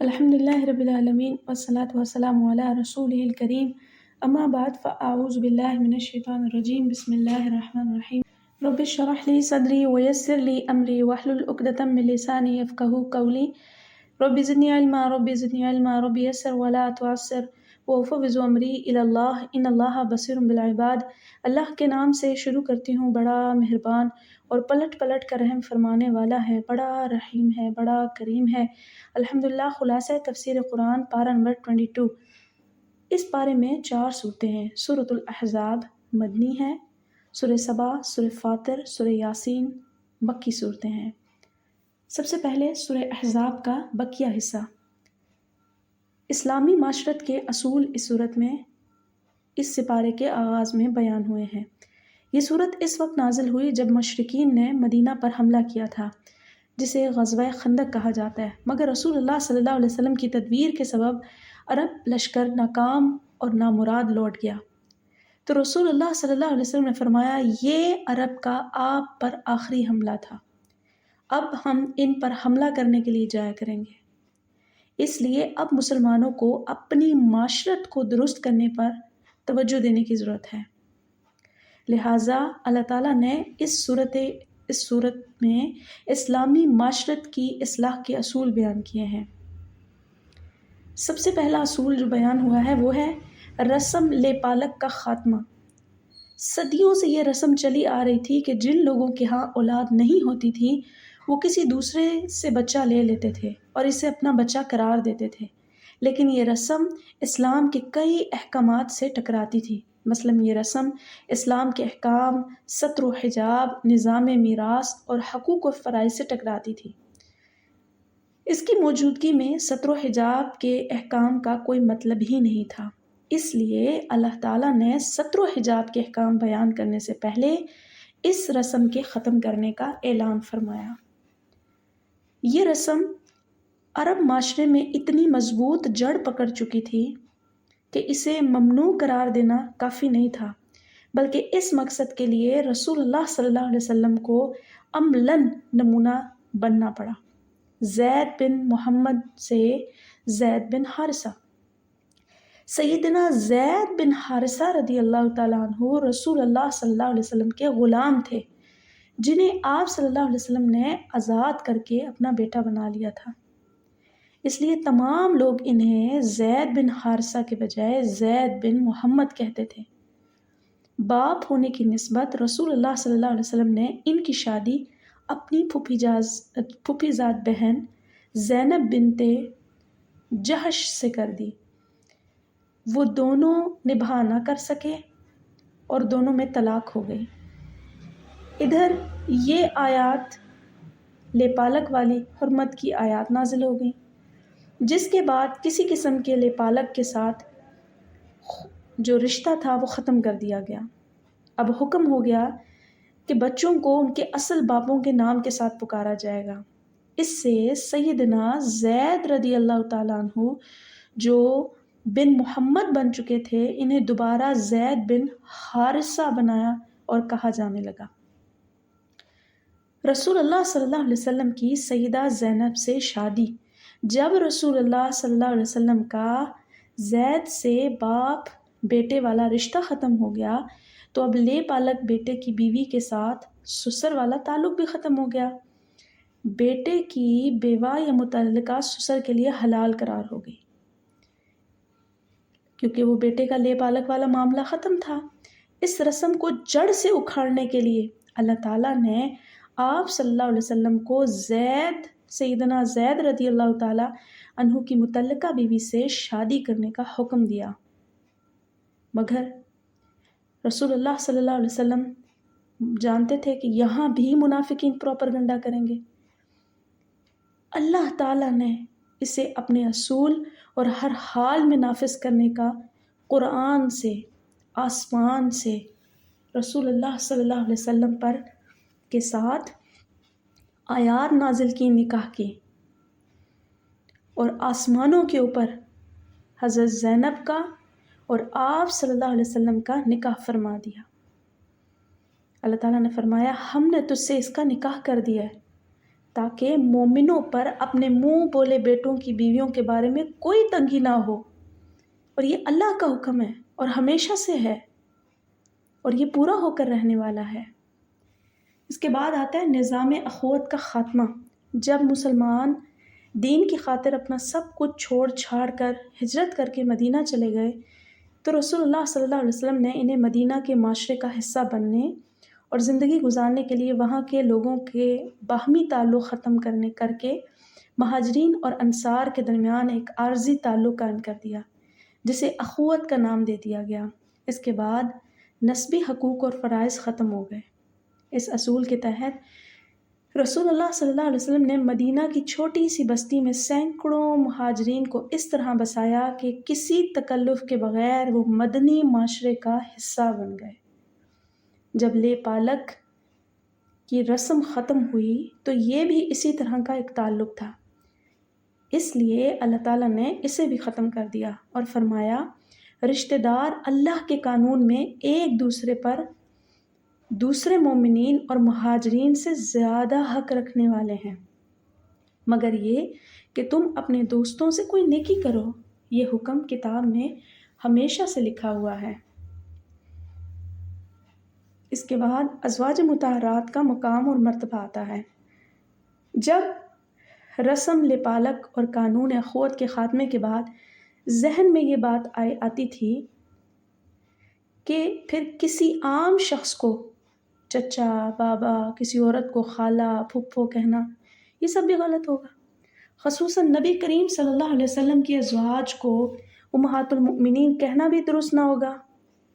الحمدللہ رب العالمین والصلاة والسلام علی رسولہ الکریم اما بعد فاعوذ باللہ من الشیطان الرجیم بسم اللہ الرحمن الرحیم رب اشرح لی صدری ویسر لی امری واحلل عقدۃ من لسانی یفقہوا قولی رب زدنی علما رب زدنی علما رب یسر ولا تعسر وافوض امری الی اللہ ان اللہ بصیر بالعباد۔ اللہ کے نام سے شروع کرتی ہوں، بڑا مہربان اور پلٹ پلٹ کر رحم فرمانے والا ہے، بڑا رحیم ہے، بڑا کریم ہے۔ الحمدللہ۔ خلاصہ تفسیر قرآن پارہ نمبر 22۔ اس پارے میں 4 صورتیں ہیں۔ سورۃ الاحزاب مدنی ہے، سورہ سبا، سورہ فاطر، سورہ یاسین مکی صورتیں ہیں۔ سب سے پہلے سورہ احزاب کا بقیہ حصہ۔ اسلامی معاشرت کے اصول اس صورت میں اس سپارے کے آغاز میں بیان ہوئے ہیں۔ یہ صورت اس وقت نازل ہوئی جب مشرکین نے مدینہ پر حملہ کیا تھا، جسے غزوہ خندق کہا جاتا ہے، مگر رسول اللہ صلی اللہ علیہ وسلم کی تدبیر کے سبب عرب لشکر ناکام اور نامراد لوٹ گیا۔ تو رسول اللہ صلی اللہ علیہ وسلم نے فرمایا، یہ عرب کا آپ پر آخری حملہ تھا، اب ہم ان پر حملہ کرنے کے لیے جایا کریں گے۔ اس لیے اب مسلمانوں کو اپنی معاشرت کو درست کرنے پر توجہ دینے کی ضرورت ہے۔ لہٰذا اللہ تعالیٰ نے اس صورت میں اسلامی معاشرت کی اصلاح کے اصول بیان کیے ہیں۔ سب سے پہلا اصول جو بیان ہوا ہے وہ ہے رسم لے پالک کا خاتمہ۔ صدیوں سے یہ رسم چلی آ رہی تھی کہ جن لوگوں کے ہاں اولاد نہیں ہوتی تھی وہ کسی دوسرے سے بچہ لے لیتے تھے اور اسے اپنا بچہ قرار دیتے تھے، لیکن یہ رسم اسلام کے کئی احکامات سے ٹکراتی تھی۔ مثلاً یہ رسم اسلام کے احکام، ستر و حجاب، نظام میراث اور حقوق و فرائض سے ٹکراتی تھی۔ اس کی موجودگی میں ستر و حجاب کے احکام کا کوئی مطلب ہی نہیں تھا، اس لیے اللہ تعالیٰ نے ستر و حجاب کے احکام بیان کرنے سے پہلے اس رسم کے ختم کرنے کا اعلان فرمایا۔ یہ رسم عرب معاشرے میں اتنی مضبوط جڑ پکڑ چکی تھی کہ اسے ممنوع قرار دینا کافی نہیں تھا، بلکہ اس مقصد کے لیے رسول اللہ صلی اللہ علیہ وسلم کو عملاً نمونہ بننا پڑا۔ زید بن محمد سے زید بن حارثہ۔ سیدنا زید بن حارثہ رضی اللہ تعالیٰ عنہ رسول اللہ صلی اللہ علیہ وسلم کے غلام تھے، جنہیں آپ صلی اللہ علیہ وسلم نے آزاد کر کے اپنا بیٹا بنا لیا تھا۔ اس لیے تمام لوگ انہیں زید بن حارثہ کے بجائے زید بن محمد کہتے تھے۔ باپ ہونے کی نسبت رسول اللہ صلی اللہ علیہ وسلم نے ان کی شادی اپنی پھوپھی زاد بہن زینب بنت جہش سے کر دی۔ وہ دونوں نبھا نہ کر سکے اور دونوں میں طلاق ہو گئی۔ ادھر یہ آیات لیپالک والی حرمت کی آیات نازل ہو گئیں، جس کے بعد کسی قسم کے لیپالک کے ساتھ جو رشتہ تھا وہ ختم کر دیا گیا۔ اب حکم ہو گیا کہ بچوں کو ان کے اصل باپوں کے نام کے ساتھ پکارا جائے گا۔ اس سے سیدنا زید رضی اللہ تعالیٰ عنہ جو بن محمد بن چکے تھے، انہیں دوبارہ زید بن حارثہ بنایا اور کہا جانے لگا۔ رسول اللہ صلی اللہ علیہ وسلم کی سیدہ زینب سے شادی۔ جب رسول اللہ صلی اللہ علیہ وسلم کا زید سے باپ بیٹے والا رشتہ ختم ہو گیا تو اب لے پالک بیٹے کی بیوی کے ساتھ سسر والا تعلق بھی ختم ہو گیا۔ بیٹے کی بیوہ یا متعلقہ سسر کے لیے حلال قرار ہو گئی، کیونکہ وہ بیٹے کا لے پالک والا معاملہ ختم تھا۔ اس رسم کو جڑ سے اکھاڑنے کے لیے اللہ تعالیٰ نے آپ صلی اللہ علیہ وسلم کو سیدنا زید رضی اللہ تعالیٰ عنہ کی متعلقہ بیوی سے شادی کرنے کا حکم دیا، مگر رسول اللہ صلی اللہ علیہ وسلم جانتے تھے کہ یہاں بھی منافقین پروپیگنڈا کریں گے۔ اللہ تعالیٰ نے اسے اپنے اصول اور ہر حال میں نافذ کرنے کا قرآن سے، آسمان سے رسول اللہ صلی اللہ علیہ وسلم پر کے ساتھ آیات نازل کی، نکاح کی، اور آسمانوں کے اوپر حضرت زینب کا اور آپ صلی اللہ علیہ وسلم کا نکاح فرما دیا۔ اللہ تعالیٰ نے فرمایا، ہم نے تجھ سے اس کا نکاح کر دیا ہے تاکہ مومنوں پر اپنے منہ بولے بیٹوں کی بیویوں کے بارے میں کوئی تنگی نہ ہو، اور یہ اللہ کا حکم ہے اور ہمیشہ سے ہے اور یہ پورا ہو کر رہنے والا ہے۔ اس کے بعد آتا ہے نظام اخوت کا خاتمہ۔ جب مسلمان دین کی خاطر اپنا سب کچھ چھوڑ چھاڑ کر ہجرت کر کے مدینہ چلے گئے تو رسول اللہ صلی اللہ علیہ وسلم نے انہیں مدینہ کے معاشرے کا حصہ بننے اور زندگی گزارنے کے لیے وہاں کے لوگوں کے باہمی تعلق ختم کر کے مہاجرین اور انصار کے درمیان ایک عارضی تعلق قائم کر دیا، جسے اخوت کا نام دے دیا گیا۔ اس کے بعد نسبی حقوق اور فرائض ختم ہو گئے۔ اس اصول کے تحت رسول اللہ صلی اللہ علیہ وسلم نے مدینہ کی چھوٹی سی بستی میں سینکڑوں مہاجرین کو اس طرح بسایا کہ کسی تکلف کے بغیر وہ مدنی معاشرے کا حصہ بن گئے۔ جب لے پالک کی رسم ختم ہوئی تو یہ بھی اسی طرح کا ایک تعلق تھا، اس لیے اللہ تعالیٰ نے اسے بھی ختم کر دیا اور فرمایا رشتہ دار اللہ کے قانون میں ایک دوسرے پر دوسرے مومنین اور مہاجرین سے زیادہ حق رکھنے والے ہیں، مگر یہ کہ تم اپنے دوستوں سے کوئی نیکی کرو، یہ حکم کتاب میں ہمیشہ سے لکھا ہوا ہے۔ اس کے بعد ازواج مطہرات کا مقام اور مرتبہ آتا ہے۔ جب رسم لپالک اور قانون اخوت کے خاتمے کے بعد ذہن میں یہ بات آتی تھی کہ پھر کسی عام شخص کو چچا، بابا، کسی عورت کو خالہ، پھپھو کہنا یہ سب بھی غلط ہوگا۔ خصوصاً نبی کریم صلی اللہ علیہ وسلم کی ازواج کو امہات المؤمنین کہنا بھی درست نہ ہوگا،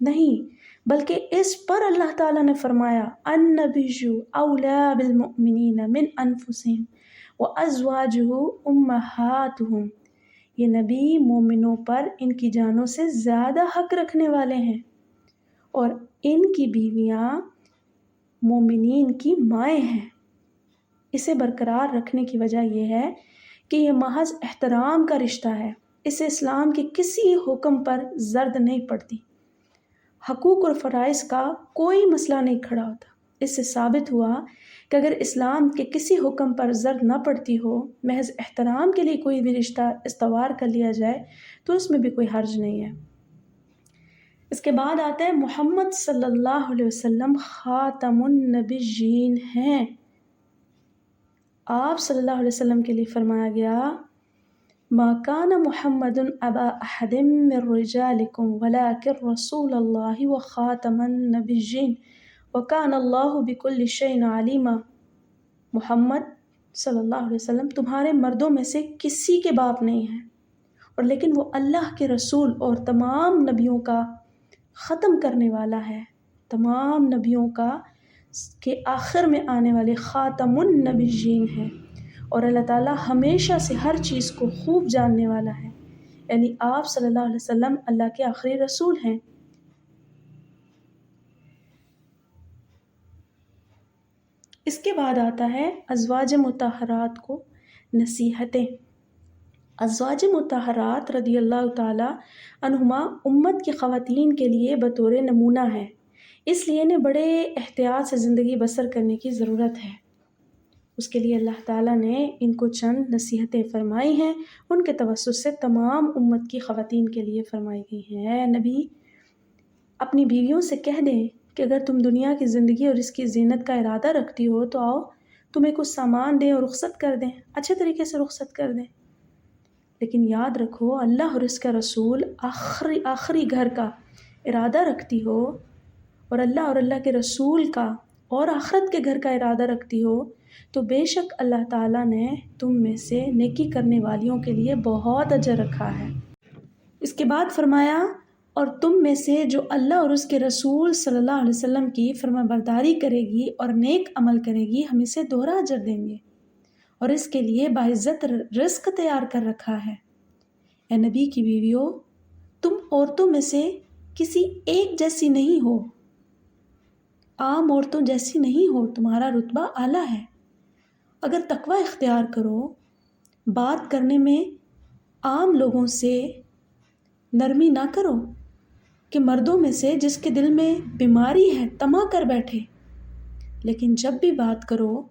نہیں، بلکہ اس پر اللہ تعالیٰ نے فرمایا النبی اولیٰ بالمؤمنین من انفسہم وازواجہ امہاتہم، یہ نبی مومنوں پر ان کی جانوں سے زیادہ حق رکھنے والے ہیں اور ان کی بیویاں مومنین کی مائیں ہیں۔ اسے برقرار رکھنے کی وجہ یہ ہے کہ یہ محض احترام کا رشتہ ہے، اسے اسلام کے کسی حکم پر زرد نہیں پڑتی، حقوق اور فرائض کا کوئی مسئلہ نہیں کھڑا ہوتا۔ اس سے ثابت ہوا کہ اگر اسلام کے کسی حکم پر زرد نہ پڑتی ہو، محض احترام کے لیے کوئی بھی رشتہ استوار کر لیا جائے تو اس میں بھی کوئی حرج نہیں ہے۔ اس کے بعد آتا ہے محمد صلی اللہ علیہ وسلم خاتم النبیین ہیں۔ آپ صلی اللہ علیہ وسلم کے لیے فرمایا گیا ما کان محمد ابا احد من رجالکم ولکن رسول اللہ وخاتم النبیین وکان اللہ بکل شیء علیما۔ محمد صلی اللہ علیہ وسلم تمہارے مردوں میں سے کسی کے باپ نہیں ہیں، اور لیکن وہ اللہ کے رسول اور تمام نبیوں کا ختم کرنے والا ہے، تمام نبیوں کا کے آخر میں آنے والے خاتم النبیین ہیں، اور اللہ تعالیٰ ہمیشہ سے ہر چیز کو خوب جاننے والا ہے، یعنی آپ صلی اللہ علیہ وسلم اللہ کے آخری رسول ہیں۔ اس کے بعد آتا ہے ازواج مطہرات کو نصیحتیں۔ ازواج مطہرات رضی اللہ تعالی عنہما امت کی خواتین کے لیے بطور نمونہ ہیں، اس لیے انہیں بڑے احتیاط سے زندگی بسر کرنے کی ضرورت ہے۔ اس کے لیے اللہ تعالیٰ نے ان کو چند نصیحتیں فرمائی ہیں، ان کے توسط سے تمام امت کی خواتین کے لیے فرمائی گئی ہیں۔ اے نبی، اپنی بیویوں سے کہہ دیں کہ اگر تم دنیا کی زندگی اور اس کی زینت کا ارادہ رکھتی ہو تو آؤ تمہیں کچھ سامان دیں اور رخصت کر دیں، اچھے طریقے سے رخصت کر دیں، لیکن یاد رکھو اللہ اور اس کا رسول آخری گھر کا ارادہ رکھتی ہو، اور اللہ کے رسول کا اور آخرت کے گھر کا ارادہ رکھتی ہو تو بے شک اللہ تعالیٰ نے تم میں سے نیکی کرنے والیوں کے لیے بہت اجر رکھا ہے۔ اس کے بعد فرمایا اور تم میں سے جو اللہ اور اس کے رسول صلی اللہ علیہ وسلم کی فرما برداری کرے گی اور نیک عمل کرے گی، ہم اسے دوہرا اجر دیں گے اور اس کے لیے باعزت رزق تیار کر رکھا ہے۔ اے نبی کی بیویوں، تم عورتوں میں سے کسی ایک جیسی نہیں ہو، عام عورتوں جیسی نہیں ہو، تمہارا رتبہ اعلیٰ ہے۔ اگر تقوی اختیار کرو، بات کرنے میں عام لوگوں سے نرمی نہ کرو کہ مردوں میں سے جس کے دل میں بیماری ہے طمع کر بیٹھے، لیکن جب بھی بات کرو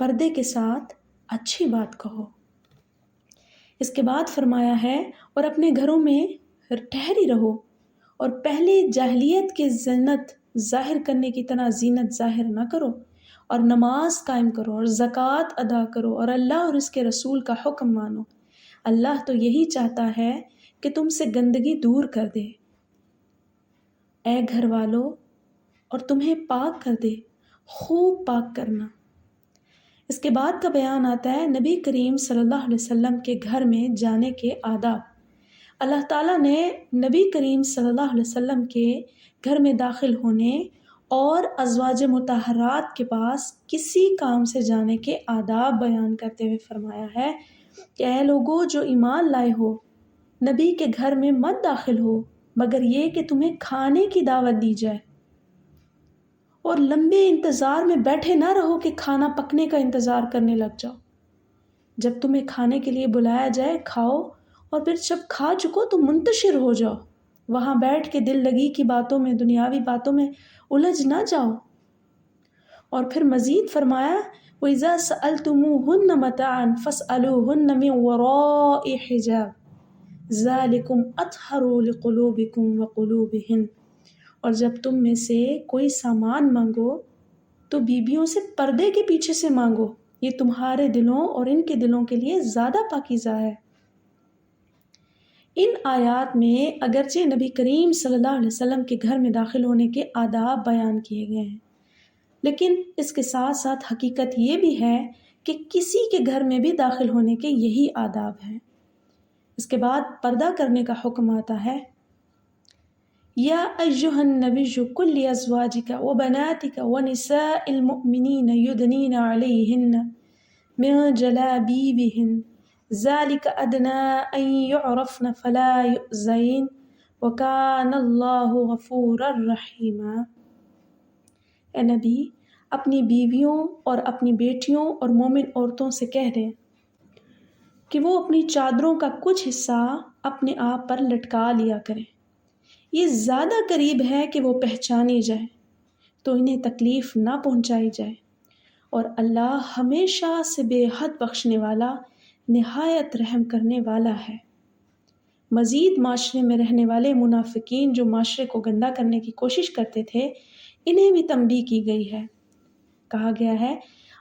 پردے کے ساتھ اچھی بات کہو۔ اس کے بعد فرمایا ہے اور اپنے گھروں میں ٹھہری رہو اور پہلے جاہلیت کی زینت ظاہر کرنے کی طرح زینت ظاہر نہ کرو، اور نماز قائم کرو اور زکوٰۃ ادا کرو اور اللہ اور اس کے رسول کا حکم مانو۔ اللہ تو یہی چاہتا ہے کہ تم سے گندگی دور کر دے اے گھر والو، اور تمہیں پاک کر دے، خوب پاک کرنا۔ اس کے بعد کا بیان آتا ہے نبی کریم صلی اللہ علیہ وسلم کے گھر میں جانے کے آداب۔ اللہ تعالیٰ نے نبی کریم صلی اللہ علیہ وسلم کے گھر میں داخل ہونے اور ازواج مطہرات کے پاس کسی کام سے جانے کے آداب بیان کرتے ہوئے فرمایا ہے کہ اے لوگو جو ایمان لائے ہو، نبی کے گھر میں مت داخل ہو مگر یہ کہ تمہیں کھانے کی دعوت دی جائے، اور لمبے انتظار میں بیٹھے نہ رہو کہ کھانا پکنے کا انتظار کرنے لگ جاؤ۔ جب تمہیں کھانے کے لیے بلایا جائے کھاؤ، اور پھر جب کھا چکو تو منتشر ہو جاؤ، وہاں بیٹھ کے دل لگی کی باتوں میں، دنیاوی باتوں میں الجھ نہ جاؤ۔ اور پھر مزید فرمایا وَإِذَا سَأَلْتُمُوهُنَّ مَتَاعًا فَاسْأَلُوهُنَّ مِنْ وَرَاءِ حِجَابٍ ذَلِكُمْ أَطْهَرُ لِقُلُوبِكُمْ وَقُلُوبِهِنَّ۔ اور جب تم میں سے کوئی سامان مانگو تو بیویوں سے پردے کے پیچھے سے مانگو، یہ تمہارے دلوں اور ان کے دلوں کے لیے زیادہ پاکیزہ ہے۔ ان آیات میں اگرچہ نبی کریم صلی اللہ علیہ وسلم کے گھر میں داخل ہونے کے آداب بیان کیے گئے ہیں، لیکن اس کے ساتھ ساتھ حقیقت یہ بھی ہے کہ کسی کے گھر میں بھی داخل ہونے کے یہی آداب ہیں۔ اس کے بعد پردہ کرنے کا حکم آتا ہے یا ایہا النبی قل لازواجک وبناتک ونساء المؤمنین یدنین علیہن من جلابیبہن ذلک ادنی ان یعرفن فلا یؤذین وکان اللہ غفورا رحیما۔ اے نبی، اپنی بیویوں اور اپنی بیٹیوں اور مومن عورتوں سے کہہ دیں کہ وہ اپنی چادروں کا کچھ حصہ اپنے آپ پر لٹکا لیا کریں، یہ زیادہ قریب ہے کہ وہ پہچانی جائے تو انہیں تکلیف نہ پہنچائی جائے، اور اللہ ہمیشہ سے بے حد بخشنے والا، نہایت رحم کرنے والا ہے۔ مزید معاشرے میں رہنے والے منافقین جو معاشرے کو گندا کرنے کی کوشش کرتے تھے، انہیں بھی تنبیہ کی گئی ہے۔ کہا گیا ہے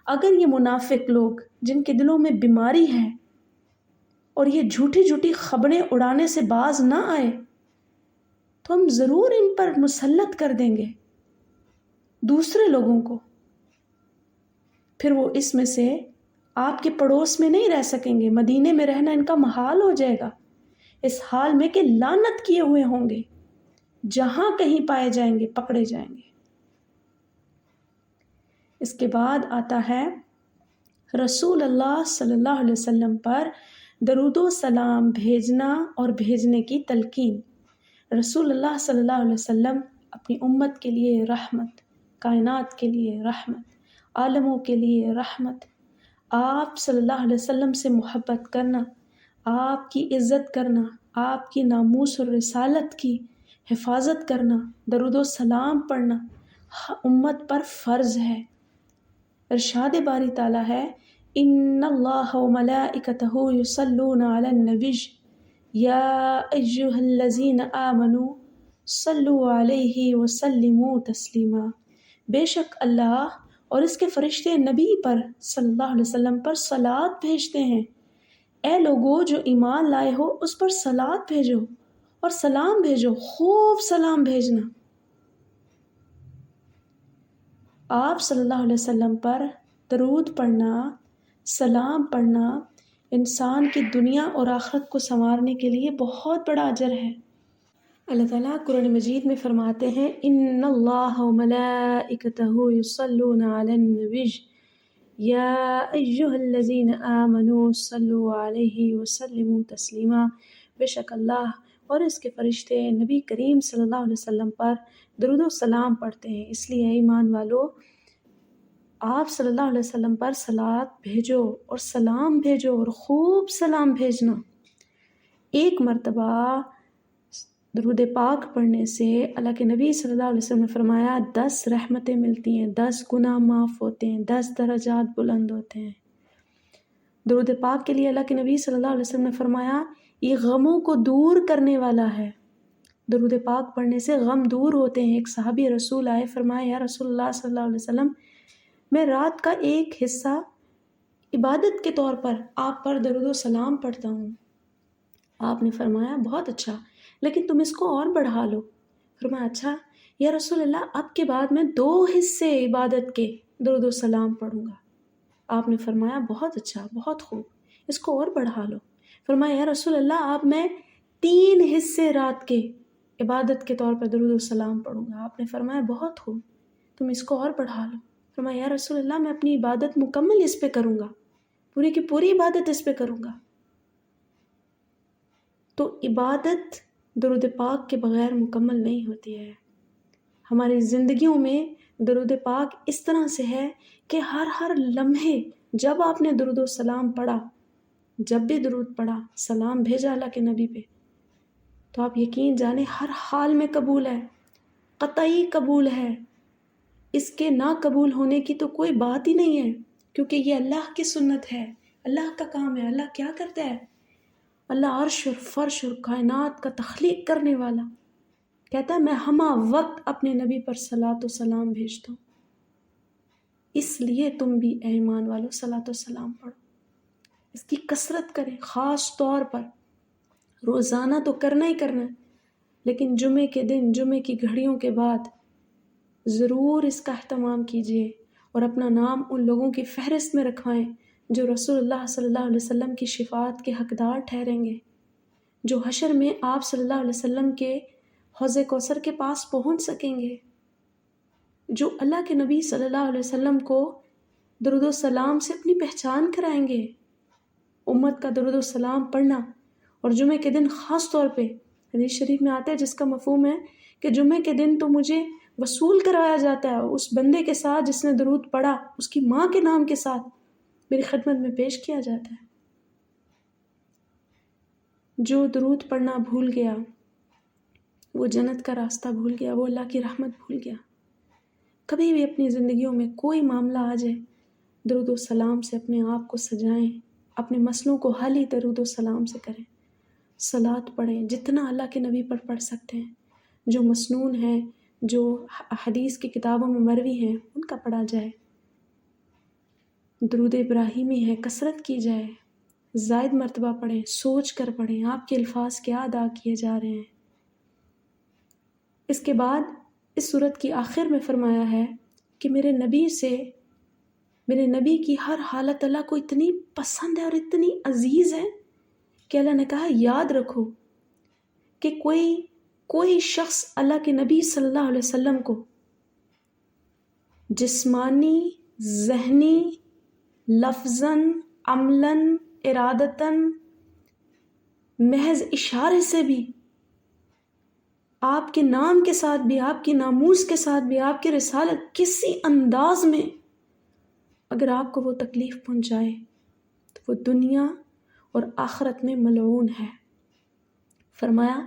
اگر یہ منافق لوگ جن کے دلوں میں بیماری ہے اور یہ جھوٹی جھوٹی خبریں اڑانے سے باز نہ آئے تو ہم ضرور ان پر مسلط کر دیں گے دوسرے لوگوں کو، پھر وہ اس میں سے آپ کے پڑوس میں نہیں رہ سکیں گے، مدینے میں رہنا ان کا محال ہو جائے گا، اس حال میں کہ لعنت کیے ہوئے ہوں گے، جہاں کہیں پائے جائیں گے پکڑے جائیں گے۔ اس کے بعد آتا ہے رسول اللہ صلی اللہ علیہ وسلم پر درود و سلام بھیجنا اور بھیجنے کی تلقین۔ رسول اللہ صلی اللہ علیہ وسلم اپنی امت کے لیے رحمت، کائنات کے لیے رحمت، عالموں کے لیے رحمت۔ آپ صلی اللہ علیہ وسلم سے محبت کرنا، آپ کی عزت کرنا، آپ کی ناموس اور رسالت کی حفاظت کرنا، درود و سلام پڑھنا امت پر فرض ہے۔ ارشاد باری تعالیٰ ہے ان اللہ وملائکتہ یصلون علی النبی یا ایہا الذین آمنوا صلوا علیہ وسلموا تسلیما۔ بے شک اللہ اور اس کے فرشتے نبی پر صلی اللہ علیہ وسلم پر صلوات بھیجتے ہیں۔ اے لوگو جو ایمان لائے ہو اس پر صلوات بھیجو اور سلام بھیجو، خوب سلام بھیجنا۔ آپ صلی اللہ علیہ وسلم پر درود پڑھنا، سلام پڑھنا انسان کی دنیا اور آخرت کو سنوارنے کے لیے بہت بڑا اجر ہے۔ اللہ تعالیٰ قرآن مجید میں فرماتے ہیں ان اللہ وملائکتہ یصلون علی النبی یا ایہا الذین آمنوا صلوا علیہ وسلموا تسلیما۔ بے شک اللہ اور اس کے فرشتے نبی کریم صلی اللہ علیہ وسلم پر درود و سلام پڑھتے ہیں، اس لیے اے ایمان والو آپ صلی اللہ علیہ وسلم پر صلوات بھیجو اور سلام بھیجو اور خوب سلام بھیجنا۔ ایک مرتبہ درود پاک پڑھنے سے اللہ کے نبی صلی اللہ علیہ وسلم نے فرمایا 10 رحمتیں ملتی ہیں، 10 گناہ معاف ہوتے ہیں، 10 درجات بلند ہوتے ہیں۔ درود پاک کے لیے اللہ کے نبی صلی اللہ علیہ وسلم نے فرمایا یہ غموں کو دور کرنے والا ہے۔ درود پاک پڑھنے سے غم دور ہوتے ہیں۔ ایک صحابی رسول آئے، فرمایا یا رسول اللہ صلی اللہ علیہ وسلم میں رات کا ایک حصہ عبادت کے طور پر آپ پر درود و سلام پڑھتا ہوں۔ آپ نے فرمایا بہت اچھا، لیکن تم اس کو اور بڑھا لو۔ فرمایا اچھا یا رسول اللہ اب کے بعد میں 2 حصے عبادت کے درود و سلام پڑھوں گا۔ آپ نے فرمایا بہت اچھا، بہت خوب، اس کو اور بڑھا لو۔ فرمایا یا رسول اللہ اب میں 3 حصے رات کے عبادت کے طور پر درود و سلام پڑھوں گا۔ آپ نے فرمایا بہت خوب، تم اس کو اور بڑھا لو۔ فرمایا یا رسول اللہ میں اپنی عبادت مکمل اس پہ کروں گا، پوری کی پوری عبادت اس پہ کروں گا۔ تو عبادت درود پاک کے بغیر مکمل نہیں ہوتی ہے۔ ہماری زندگیوں میں درود پاک اس طرح سے ہے کہ ہر لمحے جب آپ نے درود و سلام پڑھا، جب بھی درود پڑھا، سلام بھیجا اللہ کے نبی پہ، تو آپ یقین جانیں ہر حال میں قبول ہے، قطعی قبول ہے۔ اس کے نہ قبول ہونے کی تو کوئی بات ہی نہیں ہے، کیونکہ یہ اللہ کی سنت ہے، اللہ کا کام ہے۔ اللہ کیا کرتا ہے؟ اللہ عرش اور فرش اور کائنات کا تخلیق کرنے والا کہتا ہے میں ہمہ وقت اپنے نبی پر صلاۃ و سلام بھیجتا ہوں۔ اس لیے تم بھی اے ایمان والو صلاۃ و سلام پڑھو، اس کی کثرت کریں، خاص طور پر روزانہ تو کرنا ہی کرنا ہے، لیکن جمعے کے دن، جمعے کی گھڑیوں کے بعد ضرور اس کا اہتمام کیجیے اور اپنا نام ان لوگوں کی فہرست میں رکھوائیں جو رسول اللہ صلی اللہ علیہ وسلم کی شفاعت کے حقدار ٹھہریں گے، جو حشر میں آپ صلی اللہ علیہ وسلم کے حوض کوثر کے پاس پہنچ سکیں گے، جو اللہ کے نبی صلی اللہ علیہ وسلم کو درود و سلام سے اپنی پہچان کرائیں گے۔ امت کا درود و سلام پڑھنا، اور جمعے کے دن خاص طور پہ حدیث شریف میں آتا ہے جس کا مفہوم ہے کہ جمعے کے دن تو مجھے وصول کروایا جاتا ہے اس بندے کے ساتھ جس نے درود پڑھا، اس کی ماں کے نام کے ساتھ میری خدمت میں پیش کیا جاتا ہے۔ جو درود پڑھنا بھول گیا وہ جنت کا راستہ بھول گیا، وہ اللہ کی رحمت بھول گیا۔ کبھی بھی اپنی زندگیوں میں کوئی معاملہ آ جائے، درود و سلام سے اپنے آپ کو سجائیں، اپنے مسئلوں کو حل ہی درود و سلام سے کریں۔ صلاۃ پڑھیں جتنا اللہ کے نبی پر پڑھ سکتے ہیں، جو مسنون ہیں، جو حدیث کی کتابوں میں مروی ہیں ان کا پڑھا جائے۔ درود ابراہیمی ہے، کثرت کی جائے، زائد مرتبہ پڑھیں، سوچ کر پڑھیں آپ کے الفاظ کیا ادا کیے جا رہے ہیں۔ اس کے بعد اس سورت کی آخر میں فرمایا ہے کہ میرے نبی کی ہر حالت اللہ کو اتنی پسند ہے اور اتنی عزیز ہے کہ اللہ نے کہا یاد رکھو کہ کوئی شخص اللہ کے نبی صلی اللہ علیہ وسلم کو جسمانی، ذہنی، لفظاً، عملاً، ارادتاً، محض اشارے سے بھی، آپ کے نام کے ساتھ بھی، آپ کی ناموس کے ساتھ بھی، آپ کی رسالت کسی انداز میں اگر آپ کو وہ تکلیف پہنچائے تو وہ دنیا اور آخرت میں ملعون ہے۔ فرمایا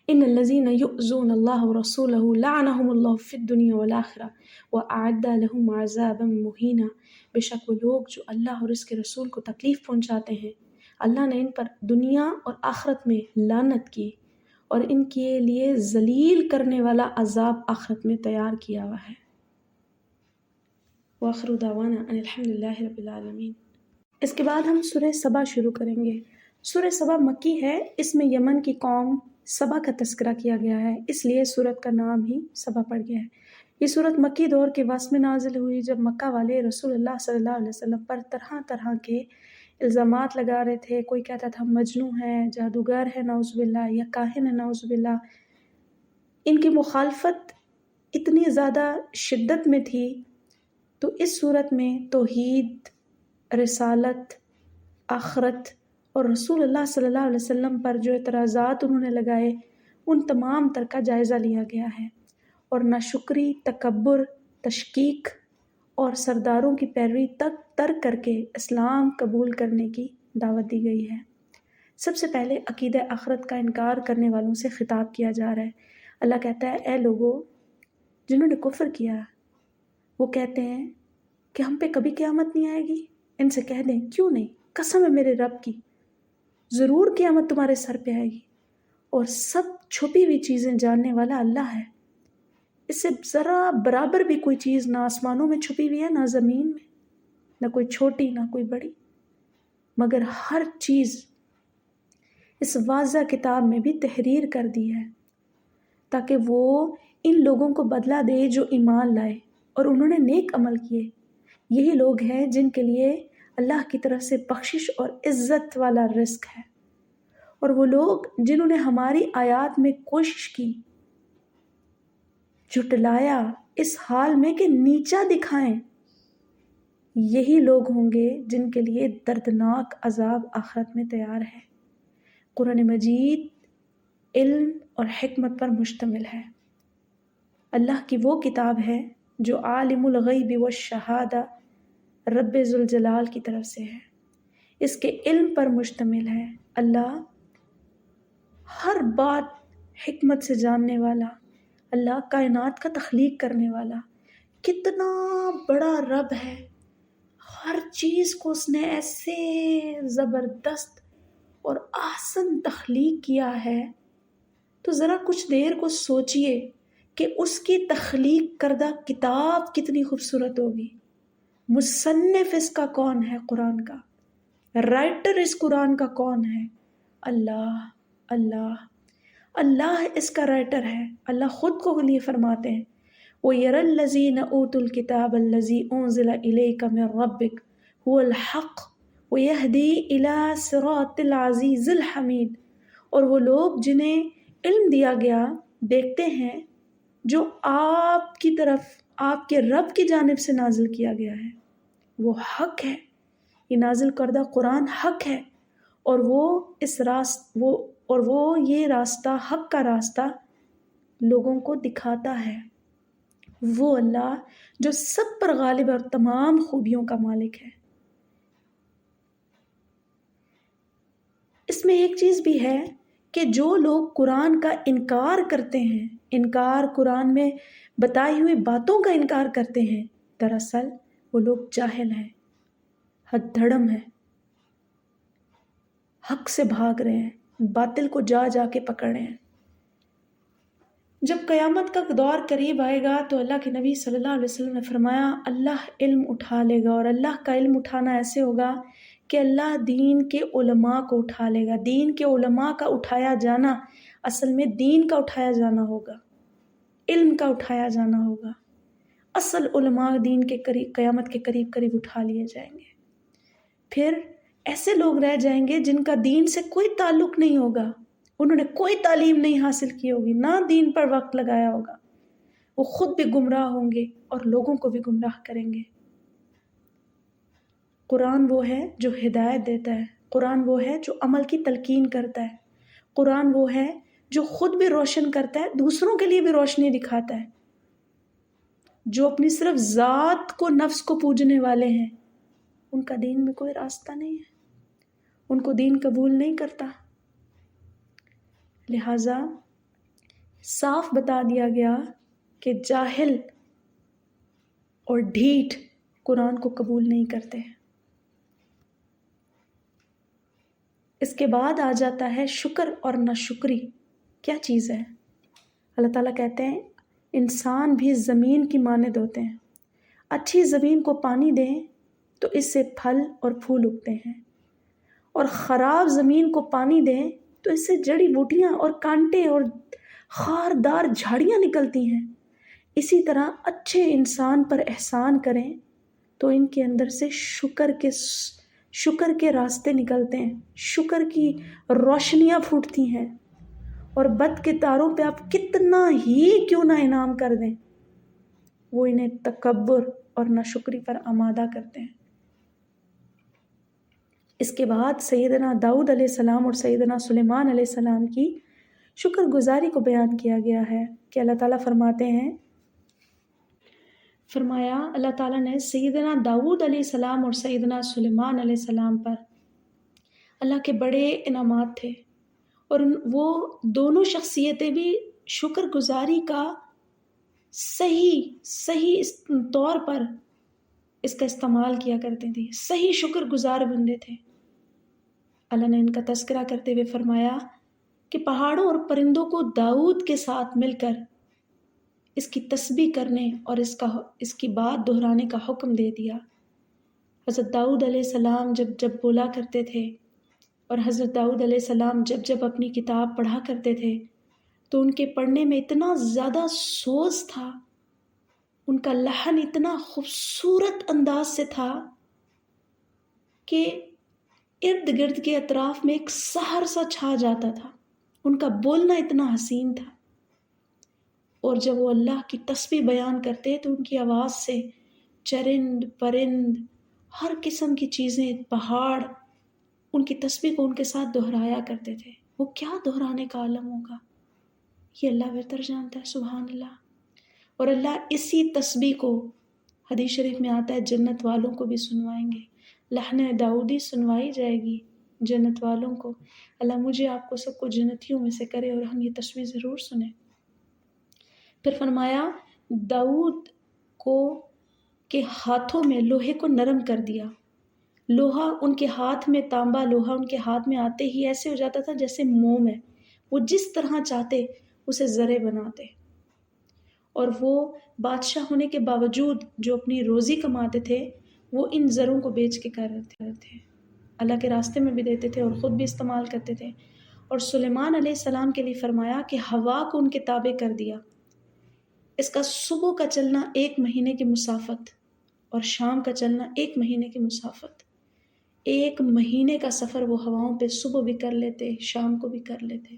ان الذین یؤذون اللہ ورسولہ لعنہم اللہ فی الدنیا والآخرہ واعد لہم عذابا مہینا۔ بے شک وہ لوگ جو اللہ اور اس کے رسول کو تکلیف پہنچاتے ہیں، اللہ نے ان پر دنیا اور آخرت میں لعنت کی اور ان کے لیے ذلیل کرنے والا عذاب آخرت میں تیار کیا ہوا ہے۔ وآخر دعوانا ان الحمد للہ رب العالمین۔ اس کے بعد ہم سورہ سبا شروع کریں گے۔ سورہ سبا مکی ہے، اس میں یمن کی قوم سبا کا تذکرہ کیا گیا ہے، اس لیے سورت کا نام ہی سبا پڑ گیا ہے۔ یہ سورت مکی دور کے وسط میں نازل ہوئی جب مکہ والے رسول اللہ صلی اللہ علیہ وسلم پر طرح طرح کے الزامات لگا رہے تھے۔ کوئی کہتا تھا مجنون ہے، جادوگر ہے نعوذ باللہ، یا کاہن ہے نعوذ باللہ۔ ان کی مخالفت اتنی زیادہ شدت میں تھی تو اس صورت میں توحید، رسالت، آخرت اور رسول اللہ صلی اللہ علیہ وسلم پر جو اعتراضات انہوں نے لگائے ان تمام تر کا جائزہ لیا گیا ہے، اور ناشکری، تکبر، تشکیک اور سرداروں کی پیروی تک ترک کر کے اسلام قبول کرنے کی دعوت دی گئی ہے۔ سب سے پہلے عقیدہ آخرت کا انکار کرنے والوں سے خطاب کیا جا رہا ہے۔ اللہ کہتا ہے اے لوگوں جنہوں نے کفر کیا، وہ کہتے ہیں کہ ہم پہ کبھی قیامت نہیں آئے گی۔ ان سے کہہ دیں کیوں نہیں، قسم ہے میرے رب کی، ضرور قیامت تمہارے سر پہ آئے گی، اور سب چھپی ہوئی چیزیں جاننے والا اللہ ہے۔ اس سے ذرا برابر بھی کوئی چیز نہ آسمانوں میں چھپی ہوئی ہے، نہ زمین میں، نہ کوئی چھوٹی نہ کوئی بڑی، مگر ہر چیز اس واضح کتاب میں بھی تحریر کر دی ہے، تاکہ وہ ان لوگوں کو بدلہ دے جو ایمان لائے اور انہوں نے نیک عمل کیے۔ یہی لوگ ہیں جن کے لیے اللہ کی طرف سے بخشش اور عزت والا رزق ہے، اور وہ لوگ جنہوں نے ہماری آیات میں کوشش کی، جھٹلایا اس حال میں کہ نیچا دکھائیں، یہی لوگ ہوں گے جن کے لیے دردناک عذاب آخرت میں تیار ہے۔ قرآن مجید علم اور حکمت پر مشتمل ہے۔ اللہ کی وہ کتاب ہے جو عالم الغیب والشہادہ رب ذوالجلال کی طرف سے ہے، اس کے علم پر مشتمل ہے۔ اللہ ہر بات حکمت سے جاننے والا، اللہ کائنات کا تخلیق کرنے والا، کتنا بڑا رب ہے، ہر چیز کو اس نے ایسے زبردست اور احسن تخلیق کیا ہے۔ تو ذرا کچھ دیر کو سوچئے کہ اس کی تخلیق کردہ کتاب کتنی خوبصورت ہوگی۔ مصنف اس کا کون ہے؟ قرآن کا رائٹر اس قرآن کا کون ہے؟ اللہ اللہ اللہ اس کا رائٹر ہے۔ اللہ خود کو لیے فرماتے ہیں وَيَرَى الَّذِينَ أُوتُوا الْكِتَابَ الَّذِي أُنزِلَ إِلَيْكَ مِن رَّبِّكَ هُوَ الْحَقُّ وَيَهْدِي إِلَىٰ صِرَاطِ الْعَزِيزِ الْحَمِيدِ، اور وہ لوگ جنہیں علم دیا گیا دیکھتے ہیں جو آپ کی طرف آپ کے رب کی جانب سے نازل کیا گیا ہے، وہ حق ہے، یہ نازل کردہ قرآن حق ہے، اور وہ یہ راستہ، حق کا راستہ لوگوں کو دکھاتا ہے۔ وہ اللہ جو سب پر غالب اور تمام خوبیوں کا مالک ہے۔ اس میں ایک چیز بھی ہے کہ جو لوگ قرآن کا انکار کرتے ہیں، قرآن میں بتائی ہوئی باتوں کا انکار کرتے ہیں، دراصل وہ لوگ جاہل ہیں، حد دھڑم ہیں، حق سے بھاگ رہے ہیں، باطل کو جا جا کے پکڑ رہے ہیں۔ جب قیامت کا دور قریب آئے گا تو اللہ کے نبی صلی اللہ علیہ وسلم نے فرمایا اللہ علم اٹھا لے گا، اور اللہ کا علم اٹھانا ایسے ہوگا کہ اللہ دین کے علماء کو اٹھا لے گا۔ دین کے علماء کا اٹھایا جانا اصل میں دین کا اٹھایا جانا ہوگا، علم کا اٹھایا جانا ہوگا۔ اصل علماء دین کے قیامت کے قریب اٹھا لیے جائیں گے۔ پھر ایسے لوگ رہ جائیں گے جن کا دین سے کوئی تعلق نہیں ہوگا، انہوں نے کوئی تعلیم نہیں حاصل کی ہوگی، نہ دین پر وقت لگایا ہوگا، وہ خود بھی گمراہ ہوں گے اور لوگوں کو بھی گمراہ کریں گے۔ قرآن وہ ہے جو ہدایت دیتا ہے، قرآن وہ ہے جو عمل کی تلقین کرتا ہے، قرآن وہ ہے جو خود بھی روشن کرتا ہے، دوسروں کے لیے بھی روشنی دکھاتا ہے۔ جو اپنی صرف ذات کو، نفس کو پوجنے والے ہیں، ان کا دین میں کوئی راستہ نہیں ہے، ان کو دین قبول نہیں کرتا۔ لہٰذا صاف بتا دیا گیا کہ جاہل اور ڈھیٹ قرآن کو قبول نہیں کرتے۔ اس کے بعد آ جاتا ہے شکر اور ناشکری۔ کیا چیز ہے؟ اللہ تعالیٰ کہتے ہیں انسان بھی زمین کی مانند ہوتے ہیں، اچھی زمین کو پانی دیں تو اس سے پھل اور پھول اگتے ہیں، اور خراب زمین کو پانی دیں تو اس سے جڑی بوٹیاں اور کانٹے اور خاردار جھاڑیاں نکلتی ہیں۔ اسی طرح اچھے انسان پر احسان کریں تو ان کے اندر سے شکر کے راستے نکلتے ہیں، شکر کی روشنیاں پھوٹتی ہیں، اور بد کرداروں پہ آپ کتنا ہی کیوں نہ انعام کر دیں، وہ انہیں تکبر اور ناشکری پر آمادہ کرتے ہیں۔ اس کے بعد سیدنا داؤد علیہ السلام اور سیدنا سلیمان علیہ السلام کی شکر گزاری کو بیان کیا گیا ہے کہ اللہ تعالیٰ فرماتے ہیں، فرمایا اللہ تعالیٰ نے سیدنا داؤد علیہ السلام اور سیدنا سلیمان علیہ السلام پر اللہ کے بڑے انعامات تھے، اور وہ دونوں شخصیتیں بھی شکر گزاری کا صحیح طور پر اس کا استعمال کیا کرتے تھے، صحیح شکر گزار بندے تھے۔ اللہ نے ان کا تذکرہ کرتے ہوئے فرمایا کہ پہاڑوں اور پرندوں کو داؤد کے ساتھ مل کر اس کی تسبیح کرنے اور اس کی بات دہرانے کا حکم دے دیا۔ حضرت داؤد علیہ السلام جب بولا کرتے تھے، اور حضرت داؤد علیہ السلام جب اپنی کتاب پڑھا کرتے تھے تو ان کے پڑھنے میں اتنا زیادہ سوز تھا، ان کا لحن اتنا خوبصورت انداز سے تھا کہ ارد گرد کے اطراف میں ایک سحر سا چھا جاتا تھا۔ ان کا بولنا اتنا حسین تھا، اور جب وہ اللہ کی تسبیح بیان کرتے تو ان کی آواز سے چرند پرند ہر قسم کی چیزیں، پہاڑ ان کی تسبیح کو ان کے ساتھ دہرایا کرتے تھے۔ وہ کیا دہرانے کا عالم ہوگا، یہ اللہ بہتر جانتا ہے، سبحان اللہ۔ اور اللہ اسی تسبیح کو، حدیث شریف میں آتا ہے، جنت والوں کو بھی سنوائیں گے، لحن داؤدی سنوائی جائے گی جنت والوں کو۔ اللہ مجھے آپ کو سب کو جنتیوں میں سے کرے، اور ہم یہ تسبیح ضرور سنیں۔ پھر فرمایا داؤد کے ہاتھوں میں لوہے کو نرم کر دیا۔ لوہا ان کے ہاتھ میں، تانبا لوہا ان کے ہاتھ میں آتے ہی ایسے ہو جاتا تھا جیسے موم ہے، وہ جس طرح چاہتے اسے زرے بناتے۔ اور وہ بادشاہ ہونے کے باوجود جو اپنی روزی کماتے تھے وہ ان زروں کو بیچ کے کرتے تھے، اللہ کے راستے میں بھی دیتے تھے اور خود بھی استعمال کرتے تھے۔ اور سلیمان علیہ السلام کے لیے فرمایا کہ ہوا کو ان کے تابع کر دیا، اس کا صبح کا چلنا 1 مہینے کی مسافت اور شام کا چلنا 1 مہینے کی مسافت، 1 مہینے کا سفر وہ ہواؤں پہ صبح بھی کر لیتے، شام کو بھی کر لیتے۔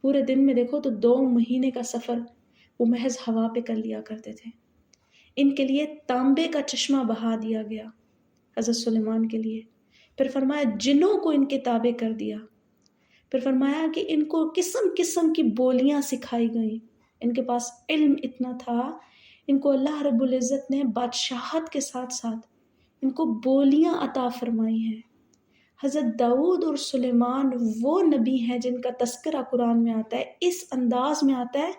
پورے دن میں دیکھو تو 2 مہینے کا سفر وہ محض ہوا پہ کر لیا کرتے تھے۔ ان کے لیے تانبے کا چشمہ بہا دیا گیا حضرت سلیمان کے لیے۔ پھر فرمایا جنوں کو ان کے تابع کر دیا۔ پھر فرمایا کہ ان کو قسم قسم کی بولیاں سکھائی گئیں، ان کے پاس علم اتنا تھا، ان کو اللہ رب العزت نے بادشاہت کے ساتھ ساتھ ان کو بولیاں عطا فرمائی ہیں۔ حضرت داؤد اور سلیمان وہ نبی ہیں جن کا تذکرہ قرآن میں آتا ہے، اس انداز میں آتا ہے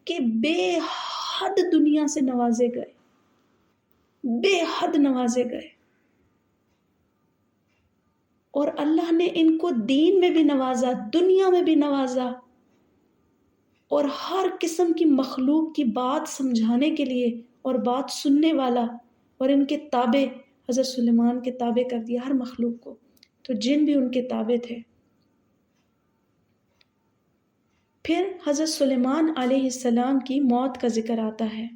کہ بے حد دنیا سے نوازے گئے، بے حد نوازے گئے، اور اللہ نے ان کو دین میں بھی نوازا، دنیا میں بھی نوازا، اور ہر قسم کی مخلوق کی بات سمجھانے کے لیے اور بات سننے والا، اور ان کے تابع حضرت سلیمان کے تابع کر دیا ہر مخلوق کو، تو جن بھی ان کے تابع تھے۔ پھر حضرت سلیمان علیہ السلام کی موت کا ذکر آتا ہے۔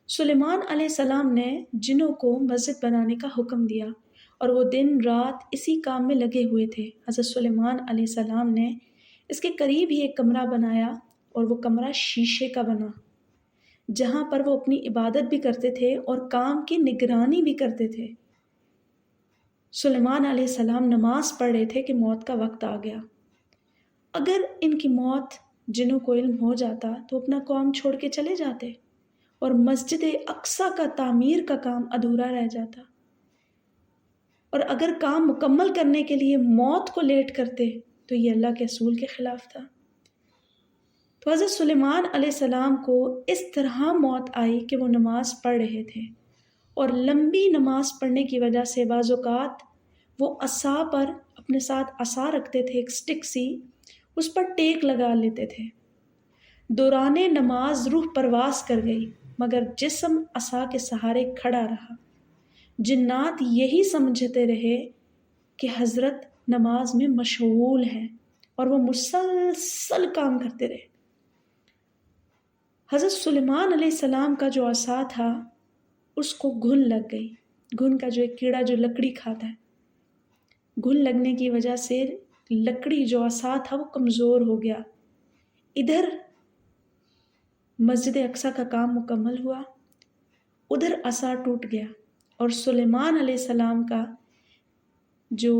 سلیمان علیہ السلام نے جنوں کو مسجد بنانے کا حکم دیا، اور وہ دن رات اسی کام میں لگے ہوئے تھے۔ حضرت سلیمان علیہ السلام نے اس کے قریب ہی ایک کمرہ بنایا، اور وہ کمرہ شیشے کا بنا، جہاں پر وہ اپنی عبادت بھی کرتے تھے اور کام کی نگرانی بھی کرتے تھے۔ سلیمان علیہ السلام نماز پڑھ رہے تھے کہ موت کا وقت آ گیا۔ اگر ان کی موت جنوں کو علم ہو جاتا تو اپنا کام چھوڑ کے چلے جاتے، اور مسجد اقصیٰ کا تعمیر کا کام ادھورا رہ جاتا، اور اگر کام مکمل کرنے کے لیے موت کو لیٹ کرتے تو یہ اللہ کے اصول کے خلاف تھا۔ تو حضرت سلیمان علیہ السلام کو اس طرح موت آئی کہ وہ نماز پڑھ رہے تھے، اور لمبی نماز پڑھنے کی وجہ سے بعض اوقات وہ عصا پر اپنے ساتھ عصا رکھتے تھے، ایک سٹک سی، اس پر ٹیک لگا لیتے تھے۔ دوران نماز روح پرواز کر گئی، مگر جسم عصا کے سہارے کھڑا رہا۔ جنات یہی سمجھتے رہے کہ حضرت نماز میں مشغول ہیں، اور وہ مسلسل کام کرتے رہے۔ حضرت سلیمان علیہ السلام کا جو عصا تھا اس کو گھن لگ گئی، گھن کا جو ایک کیڑا جو لکڑی کھاتا ہے، گھن لگنے کی وجہ سے لکڑی جو عصا تھا وہ کمزور ہو گیا۔ ادھر مسجد اقصیٰ کا کام مکمل ہوا، ادھر عصا ٹوٹ گیا، اور سلیمان علیہ السلام کا جو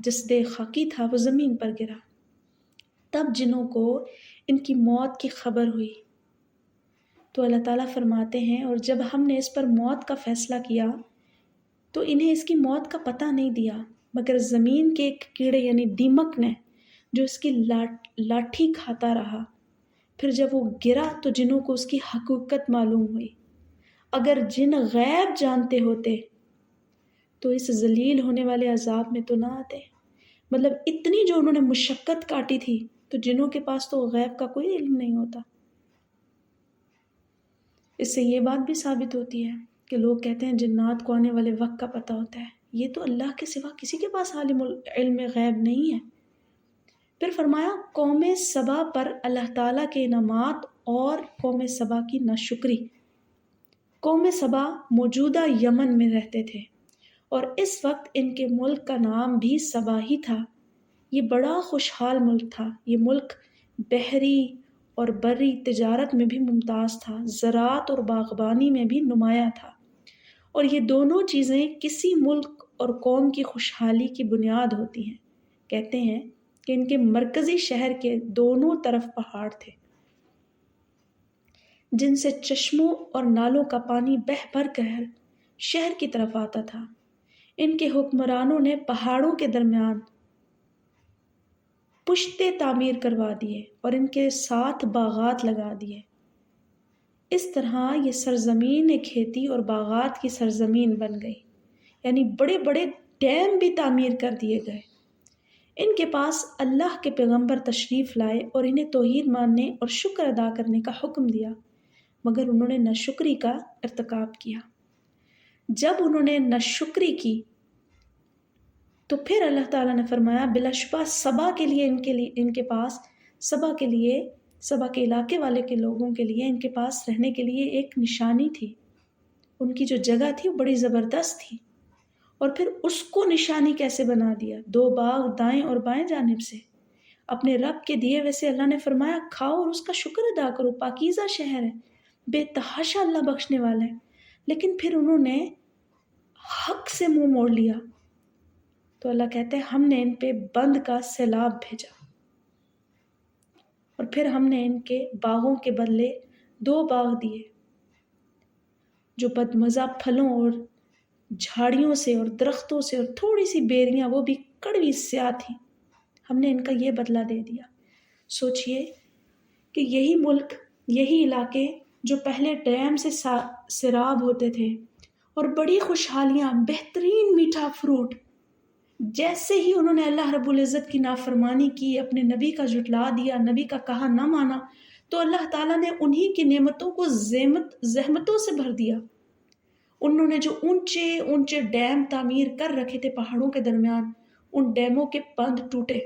جسد خاکی تھا وہ زمین پر گرا۔ تب جنوں کو ان کی موت کی خبر ہوئی، تو اللہ تعالیٰ فرماتے ہیں اور جب ہم نے اس پر موت کا فیصلہ کیا تو انہیں اس کی موت کا پتہ نہیں دیا، مگر زمین کے ایک کیڑے یعنی دیمک نے جو اس کی لاٹھی کھاتا رہا، پھر جب وہ گرا تو جنوں کو اس کی حقیقت معلوم ہوئی۔ اگر جن غیب جانتے ہوتے تو اس ذلیل ہونے والے عذاب میں تو نہ آتے۔ مطلب اتنی جو انہوں نے مشقت کاٹی تھی، تو جنوں کے پاس تو غیب کا کوئی علم نہیں ہوتا۔ اس سے یہ بات بھی ثابت ہوتی ہے کہ لوگ کہتے ہیں جنات کو آنے والے وقت کا پتہ ہوتا ہے، یہ تو اللہ کے سوا کسی کے پاس علم غیب نہیں ہے۔ پھر فرمایا قوم سبا پر اللہ تعالیٰ کے انعامات اور قوم سبا کی ناشکری۔ قوم سبا موجودہ یمن میں رہتے تھے اور اس وقت ان کے ملک کا نام بھی سبا ہی تھا۔ یہ بڑا خوشحال ملک تھا۔ یہ ملک بحری اور بری تجارت میں بھی ممتاز تھا، زراعت اور باغبانی میں بھی نمایاں تھا، اور یہ دونوں چیزیں کسی ملک اور قوم کی خوشحالی کی بنیاد ہوتی ہیں۔ کہتے ہیں کہ ان کے مرکزی شہر کے دونوں طرف پہاڑ تھے جن سے چشموں اور نالوں کا پانی بہہ بھر کر شہر کی طرف آتا تھا۔ ان کے حکمرانوں نے پہاڑوں کے درمیان پشتے تعمیر کروا دیے اور ان کے ساتھ باغات لگا دیے۔ اس طرح یہ سرزمین کھیتی اور باغات کی سرزمین بن گئی، یعنی بڑے بڑے ڈیم بھی تعمیر کر دیے گئے۔ ان کے پاس اللہ کے پیغمبر تشریف لائے اور انہیں توحید ماننے اور شکر ادا کرنے کا حکم دیا، مگر انہوں نے ناشکری کا ارتکاب کیا۔ جب انہوں نے ناشکری کی تو پھر اللہ تعالیٰ نے فرمایا بلا شبہ سبا کے لیے ان کے پاس سبا کے علاقے والے کے لوگوں کے لیے ان کے پاس رہنے کے لیے ایک نشانی تھی۔ ان کی جو جگہ تھی وہ بڑی زبردست تھی، اور پھر اس کو نشانی کیسے بنا دیا؟ 2 باغ دائیں اور بائیں جانب سے۔ اپنے رب کے دیے ویسے اللہ نے فرمایا کھاؤ اور اس کا شکر ادا کرو، پاکیزہ شہر ہے، بے تحاشا اللہ بخشنے والا ہے۔ لیکن پھر انہوں نے حق سے منہ موڑ لیا، تو اللہ کہتے ہیں ہم نے ان پہ بند کا سیلاب بھیجا، اور پھر ہم نے ان کے باغوں کے بدلے 2 باغ دیے جو بدمزہ پھلوں اور جھاڑیوں سے اور درختوں سے اور تھوڑی سی بیریاں وہ بھی کڑوی سیاہ تھیں، ہم نے ان کا یہ بدلہ دے دیا۔ سوچئے کہ یہی ملک، یہی علاقے جو پہلے ڈیم سے سیراب ہوتے تھے اور بڑی خوشحالیاں، بہترین میٹھا فروٹ، جیسے ہی انہوں نے اللہ رب العزت کی نافرمانی کی، اپنے نبی کا جھٹلا دیا، نبی کا کہا نہ مانا، تو اللہ تعالیٰ نے انہی کی نعمتوں کو زحمتوں سے بھر دیا۔ انہوں نے جو اونچے اونچے ڈیم تعمیر کر رکھے تھے پہاڑوں کے درمیان، ان ڈیموں کے بند ٹوٹے،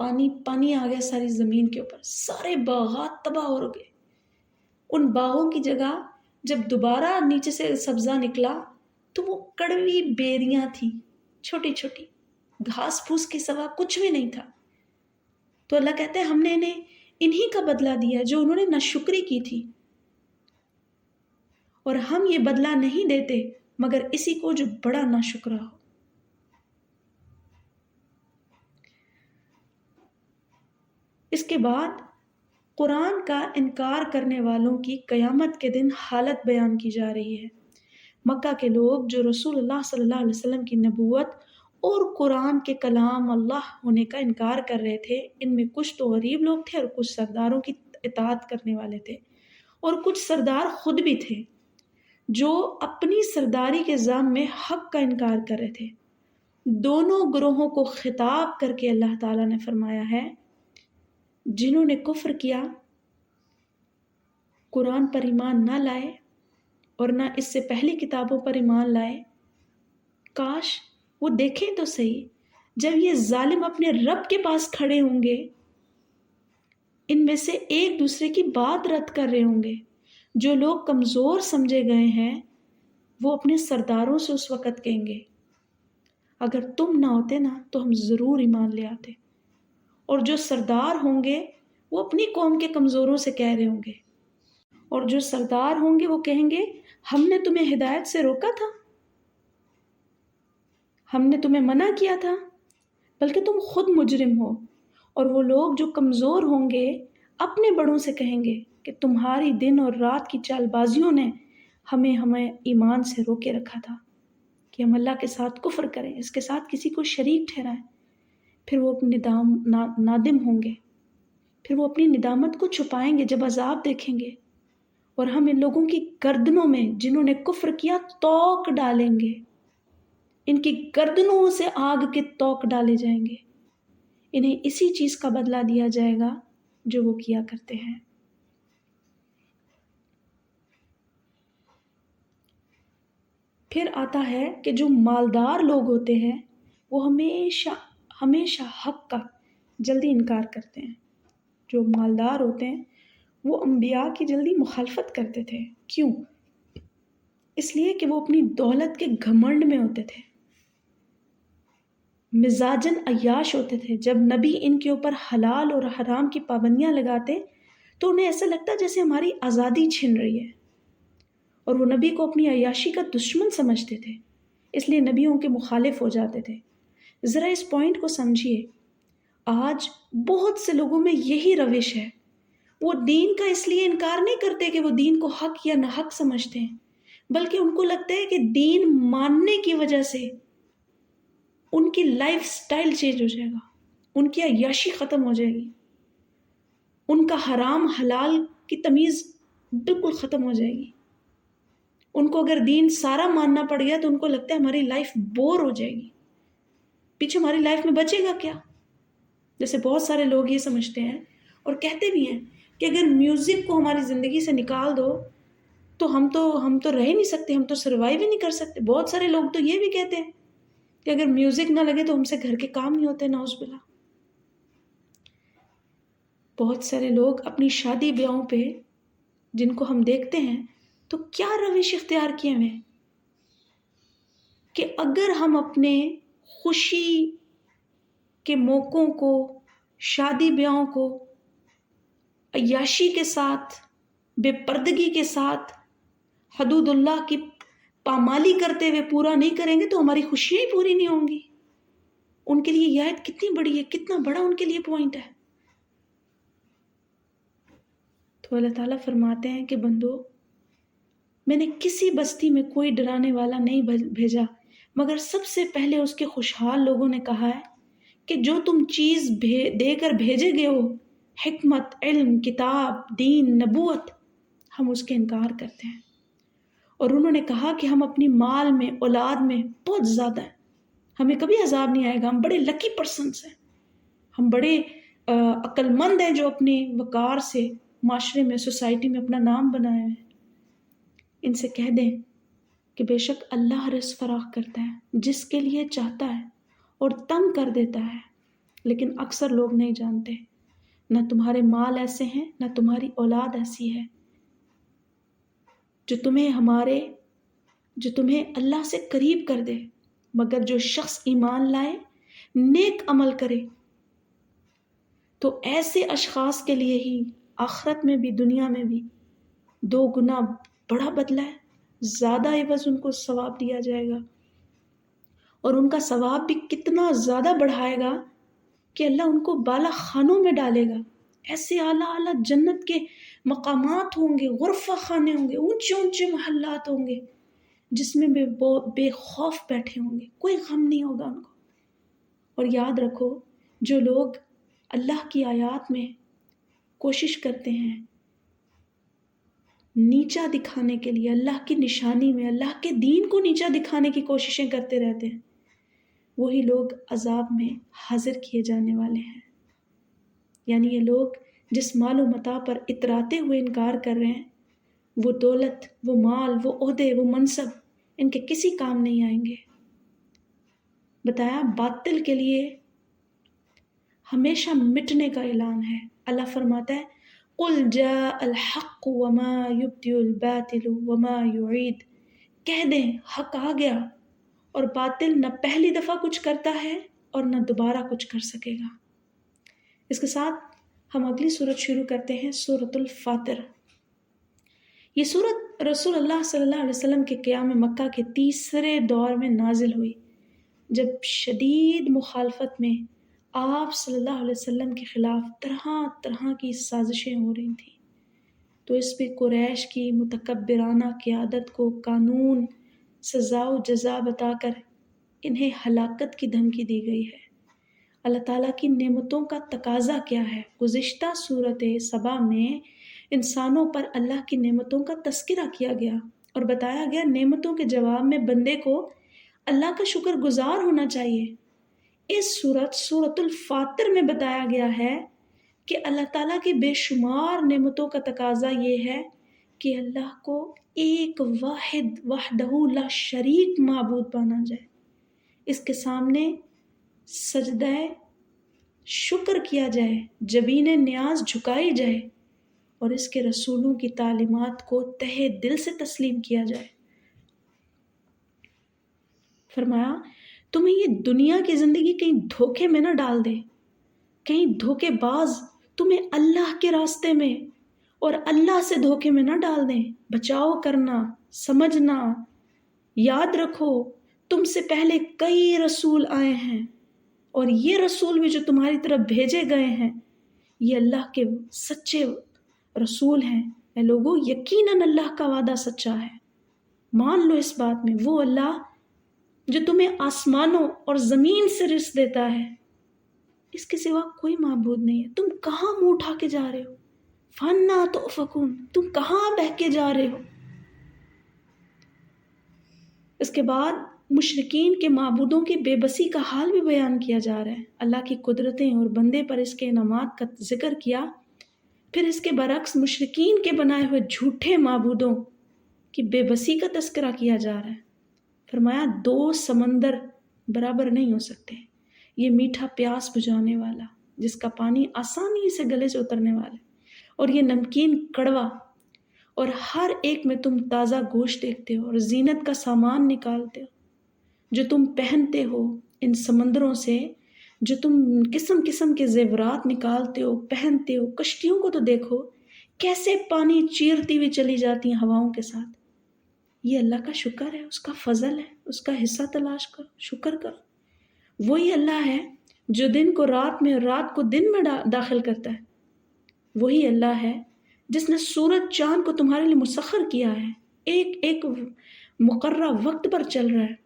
پانی آ گیا ساری زمین کے اوپر، سارے باغات تباہ ہو گئے۔ ان باغوں کی جگہ جب دوبارہ نیچے سے سبزہ نکلا تو وہ کڑوی بیریاں تھیں، چھوٹی چھوٹی، گھاس پھوس کے سوا کچھ بھی نہیں تھا۔ تو اللہ کہتے ہیں ہم نے انہی کا بدلہ دیا جو انہوں نے ناشکری کی تھی، اور ہم یہ بدلہ نہیں دیتے مگر اسی کو جو بڑا ناشکرا ہو۔ اس کے بعد قرآن کا انکار کرنے والوں کی قیامت کے دن حالت بیان کی جا رہی ہے۔ مکہ کے لوگ جو رسول اللہ صلی اللہ علیہ وسلم کی نبوت اور قرآن کے کلام اللہ ہونے کا انکار کر رہے تھے، ان میں کچھ تو غریب لوگ تھے اور کچھ سرداروں کی اطاعت کرنے والے تھے، اور کچھ سردار خود بھی تھے جو اپنی سرداری کے ذم میں حق کا انکار کر رہے تھے۔ دونوں گروہوں کو خطاب کر کے اللہ تعالیٰ نے فرمایا ہے جنہوں نے کفر کیا، قرآن پر ایمان نہ لائے اور نہ اس سے پہلی کتابوں پر ایمان لائے، کاش وہ دیکھیں تو صحیح جب یہ ظالم اپنے رب کے پاس کھڑے ہوں گے، ان میں سے ایک دوسرے کی بات رد کر رہے ہوں گے۔ جو لوگ کمزور سمجھے گئے ہیں وہ اپنے سرداروں سے اس وقت کہیں گے اگر تم نہ ہوتے نا تو ہم ضرور ایمان لے آتے، اور جو سردار ہوں گے وہ اپنی قوم کے کمزوروں سے کہہ رہے ہوں گے، اور جو سردار ہوں گے وہ کہیں گے ہم نے تمہیں ہدایت سے روکا تھا، ہم نے تمہیں منع کیا تھا، بلکہ تم خود مجرم ہو۔ اور وہ لوگ جو کمزور ہوں گے اپنے بڑوں سے کہیں گے کہ تمہاری دن اور رات کی چال بازیوں نے ہمیں ایمان سے روکے رکھا تھا۔ کہ ہم اللہ کے ساتھ کفر کریں، اس کے ساتھ کسی کو شریک ٹھہرائیں، پھر وہ اپنی نادم ہوں گے، پھر وہ اپنی ندامت کو چھپائیں گے جب عذاب دیکھیں گے، اور ہم ان لوگوں کی گردنوں میں جنہوں نے کفر کیا توق ڈالیں گے، ان کی گردنوں سے آگ کے توق ڈالے جائیں گے، انہیں اسی چیز کا بدلہ دیا جائے گا جو وہ کیا کرتے ہیں۔ پھر آتا ہے کہ جو مالدار لوگ ہوتے ہیں وہ ہمیشہ حق کا جلدی انکار کرتے ہیں۔ جو مالدار ہوتے ہیں وہ انبیاء کی جلدی مخالفت کرتے تھے۔ کیوں؟ اس لیے کہ وہ اپنی دولت کے گھمنڈ میں ہوتے تھے، مزاجن عیاش ہوتے تھے۔ جب نبی ان کے اوپر حلال اور حرام کی پابندیاں لگاتے تو انہیں ایسا لگتا جیسے ہماری آزادی چھن رہی ہے، اور وہ نبی کو اپنی عیاشی کا دشمن سمجھتے تھے، اس لیے نبیوں کے مخالف ہو جاتے تھے۔ ذرا اس پوائنٹ کو سمجھیے، آج بہت سے لوگوں میں یہی روش ہے۔ وہ دین کا اس لیے انکار نہیں کرتے کہ وہ دین کو حق یا ناحق سمجھتے ہیں، بلکہ ان کو لگتا ہے کہ دین ماننے کی وجہ سے ان کی لائف سٹائل چینج ہو جائے گا، ان کی عیاشی ختم ہو جائے گی، ان کا حرام حلال کی تمیز بالکل ختم ہو جائے گی۔ ان کو اگر دین سارا ماننا پڑ گیا تو ان کو لگتا ہے ہماری لائف بور ہو جائے گی، پیچھے ہماری لائف میں بچے گا کیا؟ جیسے بہت سارے لوگ یہ سمجھتے ہیں اور کہتے بھی ہیں کہ اگر میوزک کو ہماری زندگی سے نکال دو تو ہم تو رہ نہیں سکتے، ہم تو سروائیو ہی نہیں کر سکتے۔ بہت سارے لوگ تو یہ بھی کہتے ہیں کہ اگر میوزک نہ لگے تو ہم سے گھر کے کام نہیں ہوتے، نعوذ باللہ۔ بہت سارے لوگ اپنی شادی بیاہوں پہ جن کو ہم دیکھتے ہیں تو کیا روش اختیار کیے ہوئے کہ اگر ہم اپنے خوشی کے موقعوں کو، شادی بیاہوں کو عیاشی کے ساتھ، بے پردگی کے ساتھ، حدود اللہ کی پامالی کرتے ہوئے پورا نہیں کریں گے تو ہماری خوشیاں ہی پوری نہیں ہوں گی۔ ان کے لیے یہ آیت کتنی بڑی ہے، کتنا بڑا ان کے لیے پوائنٹ ہے۔ تو اللہ تعالیٰ فرماتے ہیں کہ بندو، میں نے کسی بستی میں کوئی ڈرانے والا نہیں بھیجا مگر سب سے پہلے اس کے خوشحال لوگوں نے کہا ہے کہ جو تم چیز دے کر بھیجے گئے ہو، حکمت، علم، کتاب، دین، نبوت، ہم اس کے انکار کرتے ہیں۔ اور انہوں نے کہا کہ ہم اپنی مال میں، اولاد میں بہت زیادہ ہیں، ہمیں کبھی عذاب نہیں آئے گا، ہم بڑے لکی پرسنس ہیں، ہم بڑے عقل مند ہیں جو اپنی وقار سے معاشرے میں، سوسائٹی میں اپنا نام بنائے ہیں۔ ان سے کہہ دیں کہ بے شک اللہ رزق فراخ کرتا ہے جس کے لیے چاہتا ہے اور تنگ کر دیتا ہے، لیکن اکثر لوگ نہیں جانتے۔ نہ تمہارے مال ایسے ہیں، نہ تمہاری اولاد ایسی ہے جو تمہیں اللہ سے قریب کر دے، مگر جو شخص ایمان لائے، نیک عمل کرے، تو ایسے اشخاص کے لیے ہی آخرت میں بھی دنیا میں بھی 2 گنا بڑا بدلہ ہے، زیادہ عوض ان کو ثواب دیا جائے گا، اور ان کا ثواب بھی کتنا زیادہ بڑھائے گا کہ اللہ ان کو بالا خانوں میں ڈالے گا۔ ایسے اعلیٰ اعلیٰ جنت کے مقامات ہوں گے، غرفہ خانے ہوں گے، اونچے اونچے محلات ہوں گے جس میں بے خوف بیٹھے ہوں گے، کوئی غم نہیں ہوگا ان کو۔ اور یاد رکھو، جو لوگ اللہ کی آیات میں کوشش کرتے ہیں نیچا دکھانے کے لیے، اللہ کی نشانی میں اللہ کے دین کو نیچا دکھانے کی کوششیں کرتے رہتے ہیں، وہی لوگ عذاب میں حاضر کیے جانے والے ہیں۔ یعنی یہ لوگ جس مال و متاع پر اتراتے ہوئے انکار کر رہے ہیں، وہ دولت، وہ مال، وہ عہدے، وہ منصب ان کے کسی کام نہیں آئیں گے۔ بتایا باطل کے لیے ہمیشہ مٹنے کا اعلان ہے۔ اللہ فرماتا ہے قُلْ جَاءَ الْحَقُّ وَمَا يُبْدِئُ الْبَاطِلُ وَمَا يُعِيدُ، کہہ دیں حق آ گیا، اور باطل نہ پہلی دفعہ کچھ کرتا ہے اور نہ دوبارہ کچھ کر سکے گا۔ اس کے ساتھ ہم اگلی سورت شروع کرتے ہیں، سورۃ الفاطر۔ یہ سورت رسول اللہ صلی اللہ علیہ وسلم کے قیام مکہ کے تیسرے دور میں نازل ہوئی، جب شدید مخالفت میں آپ صلی اللہ علیہ وسلم کے خلاف طرح طرح کی سازشیں ہو رہی تھیں، تو اس پہ قریش کی متکبرانہ قیادت کو قانون سزا و جزا بتا کر انہیں ہلاکت کی دھمکی دی گئی ہے۔ اللہ تعالیٰ کی نعمتوں کا تقاضا کیا ہے؟ گزشتہ سورۃ سبا میں انسانوں پر اللہ کی نعمتوں کا تذکرہ کیا گیا اور بتایا گیا نعمتوں کے جواب میں بندے کو اللہ کا شکر گزار ہونا چاہیے۔ اس سورۃ الفاتر میں بتایا گیا ہے کہ اللہ تعالیٰ کی بے شمار نعمتوں کا تقاضا یہ ہے کہ اللہ کو ایک واحد وحدہ لا شریک معبود مانا جائے، اس کے سامنے سجدہ شکر کیا جائے، جبین نیاز جھکائی جائے اور اس کے رسولوں کی تعلیمات کو تہہ دل سے تسلیم کیا جائے۔ فرمایا تمہیں یہ دنیا کی زندگی کہیں دھوکے میں نہ ڈال دے، کہیں دھوکے باز تمہیں اللہ کے راستے میں اور اللہ سے دھوکے میں نہ ڈال دیں۔ بچاؤ کرنا، سمجھنا، یاد رکھو تم سے پہلے کئی رسول آئے ہیں اور یہ رسول بھی جو تمہاری طرف بھیجے گئے ہیں یہ اللہ کے سچے رسول ہیں۔ اے لوگو یقیناً اللہ کا وعدہ سچا ہے، مان لو اس بات میں۔ وہ اللہ جو تمہیں آسمانوں اور زمین سے رزق دیتا ہے، اس کے سوا کوئی معبود نہیں ہے۔ تم کہاں منہ اٹھا کے جا رہے ہو؟ فَأَنَّىٰ تُؤْفَكُونَ، تم کہاں بہہ کے جا رہے ہو؟ اس کے بعد مشرکین کے معبودوں کی بے بسی کا حال بھی بیان کیا جا رہا ہے۔ اللہ کی قدرتیں اور بندے پر اس کے انعامات کا ذکر کیا، پھر اس کے برعکس مشرکین کے بنائے ہوئے جھوٹے معبودوں کی بے بسی کا تذکرہ کیا جا رہا ہے۔ فرمایا دو سمندر برابر نہیں ہو سکتے، یہ میٹھا پیاس بجھانے والا جس کا پانی آسانی سے گلے سے اترنے والا ہے، اور یہ نمکین کڑوا، اور ہر ایک میں تم تازہ گوشت دیکھتے ہو اور زینت کا سامان نکالتے ہو جو تم پہنتے ہو۔ ان سمندروں سے جو تم قسم قسم کے زیورات نکالتے ہو، پہنتے ہو۔ کشتیوں کو تو دیکھو کیسے پانی چیرتی ہوئی چلی جاتی ہیں ہواؤں کے ساتھ۔ یہ اللہ کا شکر ہے، اس کا فضل ہے، اس کا حصہ تلاش کرو، شکر کرو۔ وہی اللہ ہے جو دن کو رات میں اور رات کو دن میں داخل کرتا ہے۔ وہی اللہ ہے جس نے سورج چاند کو تمہارے لیے مسخر کیا ہے، ایک ایک مقررہ وقت پر چل رہا ہے۔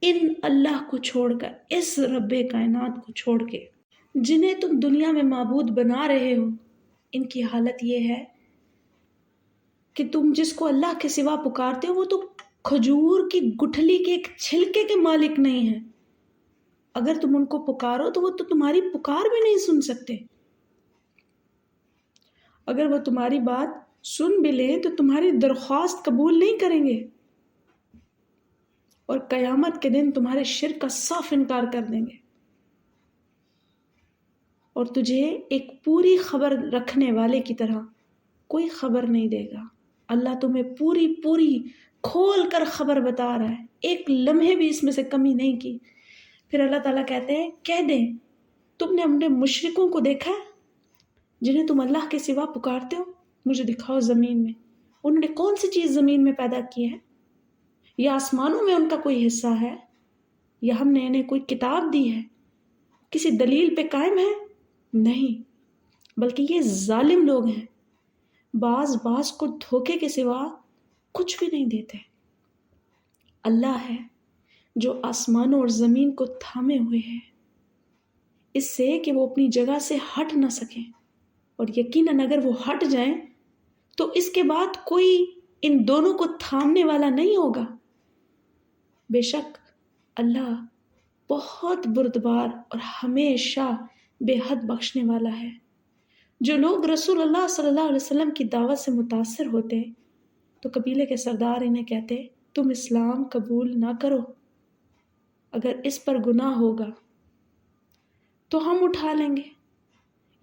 ان اللہ کو چھوڑ کر، اس رب کائنات کو چھوڑ کے جنہیں تم دنیا میں معبود بنا رہے ہو، ان کی حالت یہ ہے کہ تم جس کو اللہ کے سوا پکارتے ہو وہ تو کھجور کی گٹھلی کے ایک چھلکے کے مالک نہیں ہیں۔ اگر تم ان کو پکارو تو وہ تو تمہاری پکار بھی نہیں سن سکتے۔ اگر وہ تمہاری بات سن بھی لیں تو تمہاری درخواست قبول نہیں کریں گے، اور قیامت کے دن تمہارے شرک کا صاف انکار کر دیں گے، اور تجھے ایک پوری خبر رکھنے والے کی طرح کوئی خبر نہیں دے گا۔ اللہ تمہیں پوری پوری کھول کر خبر بتا رہا ہے، ایک لمحے بھی اس میں سے کمی نہیں کی۔ پھر اللہ تعالیٰ کہتے ہیں کہہ دیں تم نے اپنے مشرکوں کو دیکھا ہے جنہیں تم اللہ کے سوا پکارتے ہو؟ مجھے دکھاؤ زمین میں انہوں نے کون سی چیز زمین میں پیدا کی ہے، یا آسمانوں میں ان کا کوئی حصہ ہے، یا ہم نے انہیں کوئی کتاب دی ہے، کسی دلیل پہ قائم ہے؟ نہیں، بلکہ یہ ظالم لوگ ہیں، بعض کو دھوکے کے سوا کچھ بھی نہیں دیتے۔ اللہ ہے جو آسمانوں اور زمین کو تھامے ہوئے ہے، اس سے کہ وہ اپنی جگہ سے ہٹ نہ سکیں، اور یقیناً اگر وہ ہٹ جائیں تو اس کے بعد کوئی ان دونوں کو تھامنے والا نہیں ہوگا۔ بے شک اللہ بہت بردبار اور ہمیشہ بے حد بخشنے والا ہے۔ جو لوگ رسول اللہ صلی اللہ علیہ وسلم کی دعوت سے متاثر ہوتے تو قبیلے کے سردار انہیں کہتے تم اسلام قبول نہ کرو، اگر اس پر گناہ ہوگا تو ہم اٹھا لیں گے،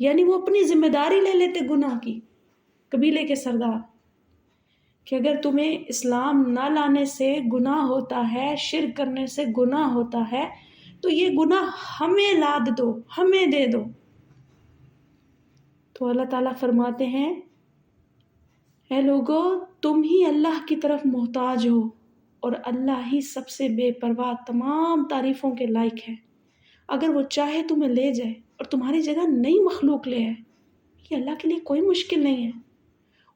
یعنی وہ اپنی ذمہ داری لے لیتے گناہ کی، قبیلے کے سردار، کہ اگر تمہیں اسلام نہ لانے سے گناہ ہوتا ہے، شرک کرنے سے گناہ ہوتا ہے تو یہ گناہ ہمیں لاد دو، ہمیں دے دو۔ تو اللہ تعالیٰ فرماتے ہیں اے لوگو تم ہی اللہ کی طرف محتاج ہو، اور اللہ ہی سب سے بے پرواہ تمام تعریفوں کے لائق ہے۔ اگر وہ چاہے تمہیں لے جائے اور تمہاری جگہ نئی مخلوق لے آئے، یہ اللہ کے لیے کوئی مشکل نہیں ہے۔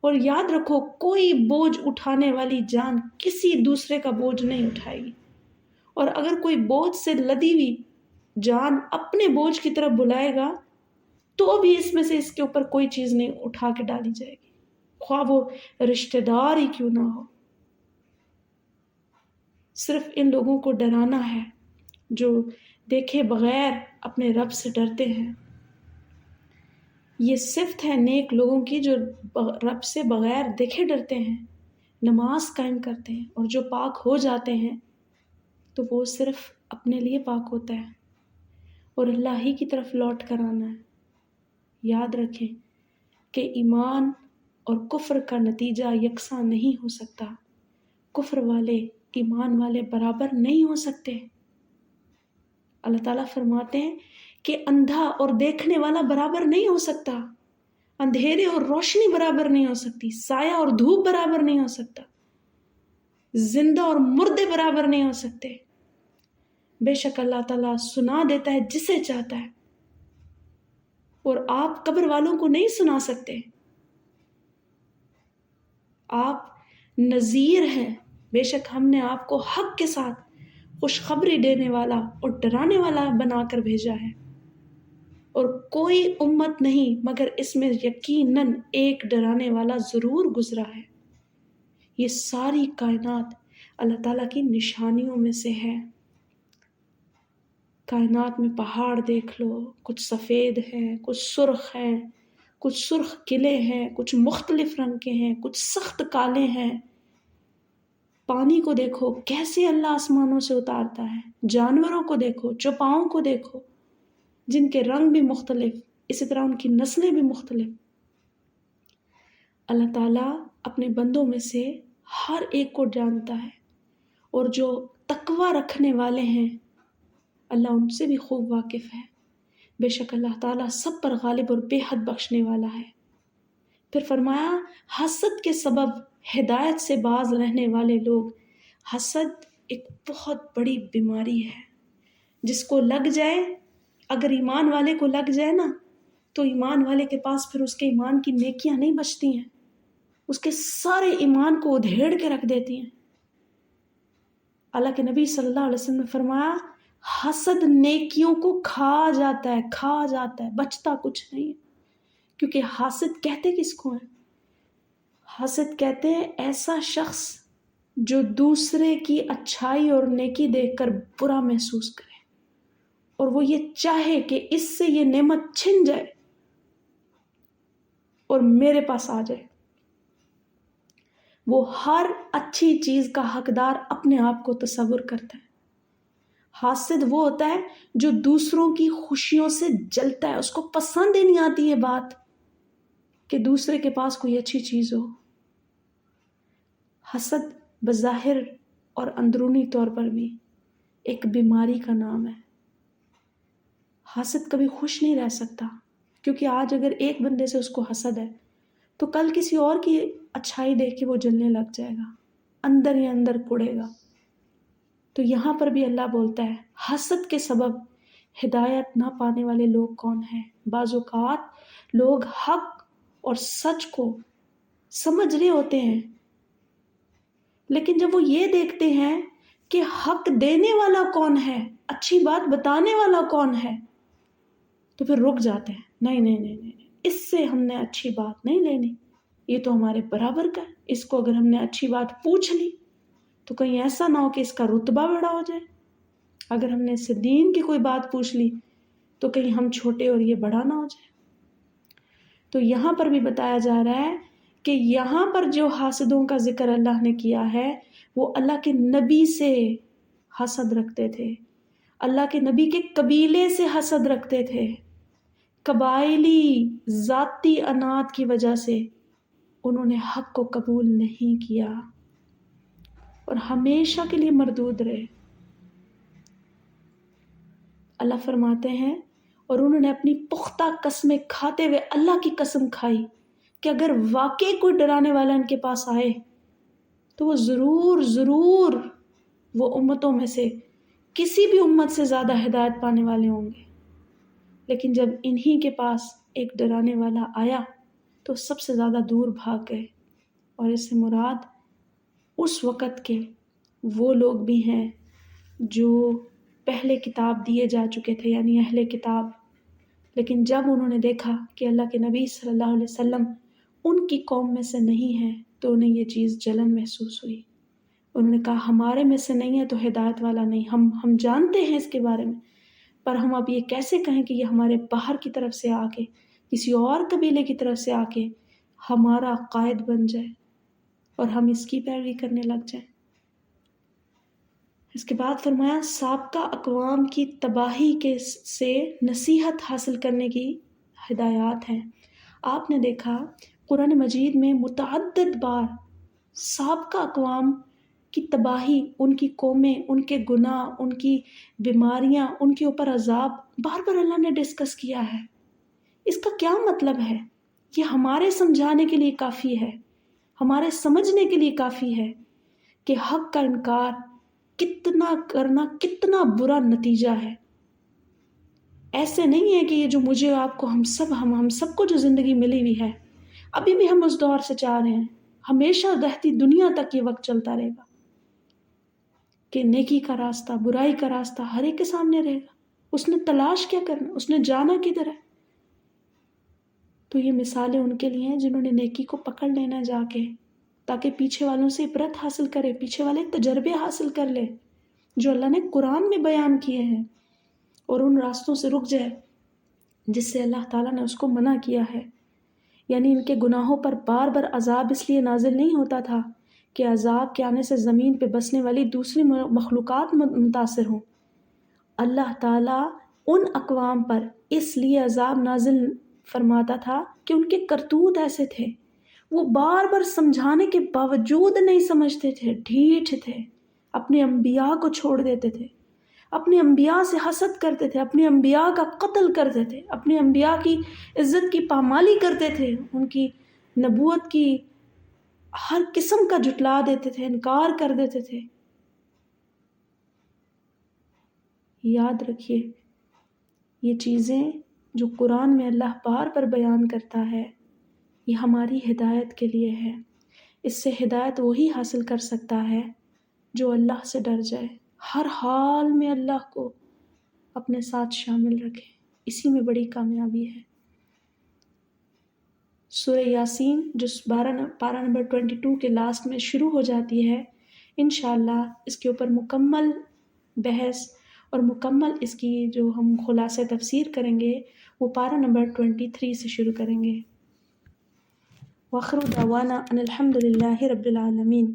اور یاد رکھو کوئی بوجھ اٹھانے والی جان کسی دوسرے کا بوجھ نہیں اٹھائے گی، اور اگر کوئی بوجھ سے لدی ہوئی جان اپنے بوجھ کی طرف بلائے گا تو بھی اس میں سے اس کے اوپر کوئی چیز نہیں اٹھا کے ڈالی جائے گی، خواہ وہ رشتہ دار ہی کیوں نہ ہو۔ صرف ان لوگوں کو ڈرانا ہے جو دیکھے بغیر اپنے رب سے ڈرتے ہیں۔ یہ صفت ہے نیک لوگوں کی جو رب سے بغیر دیکھے ڈرتے ہیں، نماز قائم کرتے ہیں، اور جو پاک ہو جاتے ہیں تو وہ صرف اپنے لیے پاک ہوتا ہے اور اللہ ہی کی طرف لوٹ کر آنا ہے۔ یاد رکھیں کہ ایمان اور کفر کا نتیجہ یکساں نہیں ہو سکتا، کفر والے ایمان والے برابر نہیں ہو سکتے۔ اللہ تعالیٰ فرماتے ہیں کہ اندھا اور دیکھنے والا برابر نہیں ہو سکتا، اندھیرے اور روشنی برابر نہیں ہو سکتی، سایہ اور دھوپ برابر نہیں ہو سکتا، زندہ اور مردے برابر نہیں ہو سکتے۔ بے شک اللہ تعالیٰ سنا دیتا ہے جسے چاہتا ہے، اور آپ قبر والوں کو نہیں سنا سکتے۔ آپ نذیر ہیں، بے شک ہم نے آپ کو حق کے ساتھ خوشخبری دینے والا اور ڈرانے والا بنا کر بھیجا ہے، اور کوئی امت نہیں مگر اس میں یقیناً ایک ڈرانے والا ضرور گزرا ہے۔ یہ ساری کائنات اللہ تعالیٰ کی نشانیوں میں سے ہے۔ کائنات میں پہاڑ دیکھ لو، کچھ سفید ہیں، کچھ سرخ ہیں، کچھ سرخ قلعے ہیں، کچھ مختلف رنگ کے ہیں، کچھ سخت کالے ہیں۔ پانی کو دیکھو کیسے اللہ آسمانوں سے اتارتا ہے، جانوروں کو دیکھو، چوپاؤں کو دیکھو جن کے رنگ بھی مختلف، اسی طرح ان کی نسلیں بھی مختلف۔ اللہ تعالیٰ اپنے بندوں میں سے ہر ایک کو جانتا ہے، اور جو تقوی رکھنے والے ہیں اللہ ان سے بھی خوب واقف ہے۔ بے شک اللہ تعالیٰ سب پر غالب اور بے حد بخشنے والا ہے۔ پھر فرمایا حسد کے سبب ہدایت سے باز رہنے والے لوگ، حسد ایک بہت بڑی بیماری ہے، جس کو لگ جائے، اگر ایمان والے کو لگ جائے نا تو ایمان والے کے پاس پھر اس کے ایمان کی نیکیاں نہیں بچتی ہیں، اس کے سارے ایمان کو ادھیڑ کے رکھ دیتی ہیں۔ اللہ کے نبی صلی اللہ علیہ وسلم نے فرمایا حسد نیکیوں کو کھا جاتا ہے، بچتا کچھ نہیں، کیونکہ حاسد کہتے کس کو ہیں؟ حاسد کہتے ہیں ایسا شخص جو دوسرے کی اچھائی اور نیکی دیکھ کر برا محسوس کرے، اور وہ یہ چاہے کہ اس سے یہ نعمت چھن جائے اور میرے پاس آ جائے۔ وہ ہر اچھی چیز کا حقدار اپنے آپ کو تصور کرتا ہے۔ حاسد وہ ہوتا ہے جو دوسروں کی خوشیوں سے جلتا ہے، اس کو پسند ہی نہیں آتی ہے بات کہ دوسرے کے پاس کوئی اچھی چیز ہو۔ حسد بظاہر اور اندرونی طور پر بھی ایک بیماری کا نام ہے۔ حاسد کبھی خوش نہیں رہ سکتا، کیونکہ آج اگر ایک بندے سے اس کو حسد ہے تو کل کسی اور کی اچھائی دیکھ کے وہ جلنے لگ جائے گا، اندر ہی اندر کڑے گا۔ تو یہاں پر بھی اللہ بولتا ہے حسد کے سبب ہدایت نہ پانے والے لوگ کون ہیں؟ بعض اوقات لوگ حق اور سچ کو سمجھ رہے ہوتے ہیں، لیکن جب وہ یہ دیکھتے ہیں کہ حق دینے والا کون ہے، اچھی بات بتانے والا کون ہے، تو پھر رک جاتے ہیں، نہیں، اس سے ہم نے اچھی بات نہیں لینی، یہ تو ہمارے برابر کا ہے، اس کو اگر ہم نے اچھی بات پوچھ لی تو کہیں ایسا نہ ہو کہ اس کا رتبہ بڑا ہو جائے، اگر ہم نے اس سے دین کی کوئی بات پوچھ لی تو کہیں ہم چھوٹے اور یہ بڑا نہ ہو جائے۔ تو یہاں پر بھی بتایا جا رہا ہے کہ یہاں پر جو حاسدوں کا ذکر اللہ نے کیا ہے وہ اللہ کے نبی سے حسد رکھتے تھے، اللہ کے نبی کے قبیلے سے حسد رکھتے تھے، قبائلی ذاتی انات کی وجہ سے انہوں نے حق کو قبول نہیں کیا اور ہمیشہ کے لیے مردود رہے۔ اللہ فرماتے ہیں اور انہوں نے اپنی پختہ قسمیں کھاتے ہوئے اللہ کی قسم کھائی کہ اگر واقعی کوئی ڈرانے والا ان کے پاس آئے تو وہ ضرور وہ امتوں میں سے کسی بھی امت سے زیادہ ہدایت پانے والے ہوں گے۔ لیکن جب انہی کے پاس ایک ڈرانے والا آیا تو سب سے زیادہ دور بھاگ گئے، اور اس سے مراد اس وقت کے وہ لوگ بھی ہیں جو پہلے کتاب دیے جا چکے تھے، یعنی اہل کتاب، لیکن جب انہوں نے دیکھا کہ اللہ کے نبی صلی اللہ علیہ وسلم ان کی قوم میں سے نہیں ہیں تو انہیں یہ چیز جلن محسوس ہوئی۔ انہوں نے کہا ہمارے میں سے نہیں ہے تو ہدایت والا نہیں، ہم جانتے ہیں اس کے بارے میں، پر ہم اب یہ کیسے کہیں کہ یہ ہمارے باہر کی طرف سے آ کے، کسی اور قبیلے کی طرف سے آ کے ہمارا قائد بن جائے اور ہم اس کی پیروی کرنے لگ جائیں۔ اس کے بعد فرمایا سابقہ اقوام کی تباہی سے نصیحت حاصل کرنے کی ہدایات ہیں۔ آپ نے دیکھا قرآن مجید میں متعدد بار سابقہ اقوام کی تباہی، ان کی قومیں، ان کے گناہ، ان کی بیماریاں، ان کے اوپر عذاب بار بار اللہ نے ڈسکس کیا ہے۔ اس کا کیا مطلب ہے؟ یہ ہمارے سمجھانے کے لیے کافی ہے، ہمارے سمجھنے کے لیے کافی ہے کہ حق کا انکار کتنا کرنا کتنا برا نتیجہ ہے۔ ایسے نہیں ہے کہ یہ جو مجھے آپ کو ہم سب کو جو زندگی ملی ہوئی ہے، ابھی بھی ہم اس دور سے چاہ رہے ہیں، ہمیشہ رہتی دنیا تک یہ وقت چلتا رہے گا کہ نیکی کا راستہ، برائی کا راستہ ہر ایک کے سامنے رہے گا۔ اس نے تلاش کیا کرنا، اس نے جانا کدھر ہے۔ تو یہ مثالیں ان کے لیے ہیں جنہوں نے نیکی کو پکڑ لینا جا کے، تاکہ پیچھے والوں سے عبرت حاصل کرے، پیچھے والے تجربے حاصل کر لے جو اللہ نے قرآن میں بیان کیے ہیں، اور ان راستوں سے رک جائے جس سے اللہ تعالیٰ نے اس کو منع کیا ہے۔ یعنی ان کے گناہوں پر بار بار عذاب اس لیے نازل نہیں ہوتا تھا کہ عذاب کے آنے سے زمین پہ بسنے والی دوسری مخلوقات متاثر ہوں۔ اللہ تعالیٰ ان اقوام پر اس لیے عذاب نازل فرماتا تھا کہ ان کے کرتوت ایسے تھے، وہ بار بار سمجھانے کے باوجود نہیں سمجھتے تھے، ڈھیٹ تھے، اپنے انبیاء کو چھوڑ دیتے تھے، اپنے انبیاء سے حسد کرتے تھے، اپنے انبیاء کا قتل کرتے تھے، اپنے انبیاء کی عزت کی پامالی کرتے تھے، ان کی نبوت کی ہر قسم کا جھٹلا دیتے تھے، انکار کر دیتے تھے۔ یاد رکھیے یہ چیزیں جو قرآن میں اللہ بار پر بیان کرتا ہے یہ ہماری ہدایت کے لیے ہے۔ اس سے ہدایت وہی حاصل کر سکتا ہے جو اللہ سے ڈر جائے، ہر حال میں اللہ کو اپنے ساتھ شامل رکھے، اسی میں بڑی کامیابی ہے۔ سورہ یاسین جو پارہ نمبر 22 کے لاسٹ میں شروع ہو جاتی ہے، انشاءاللہ اس کے اوپر مکمل بحث اور مکمل اس کی جو ہم خلاصہ تفسیر کریں گے وہ پارہ نمبر 23 سے شروع کریں گے۔ وآخر دعوانا ان الحمد للہ رب العالمین۔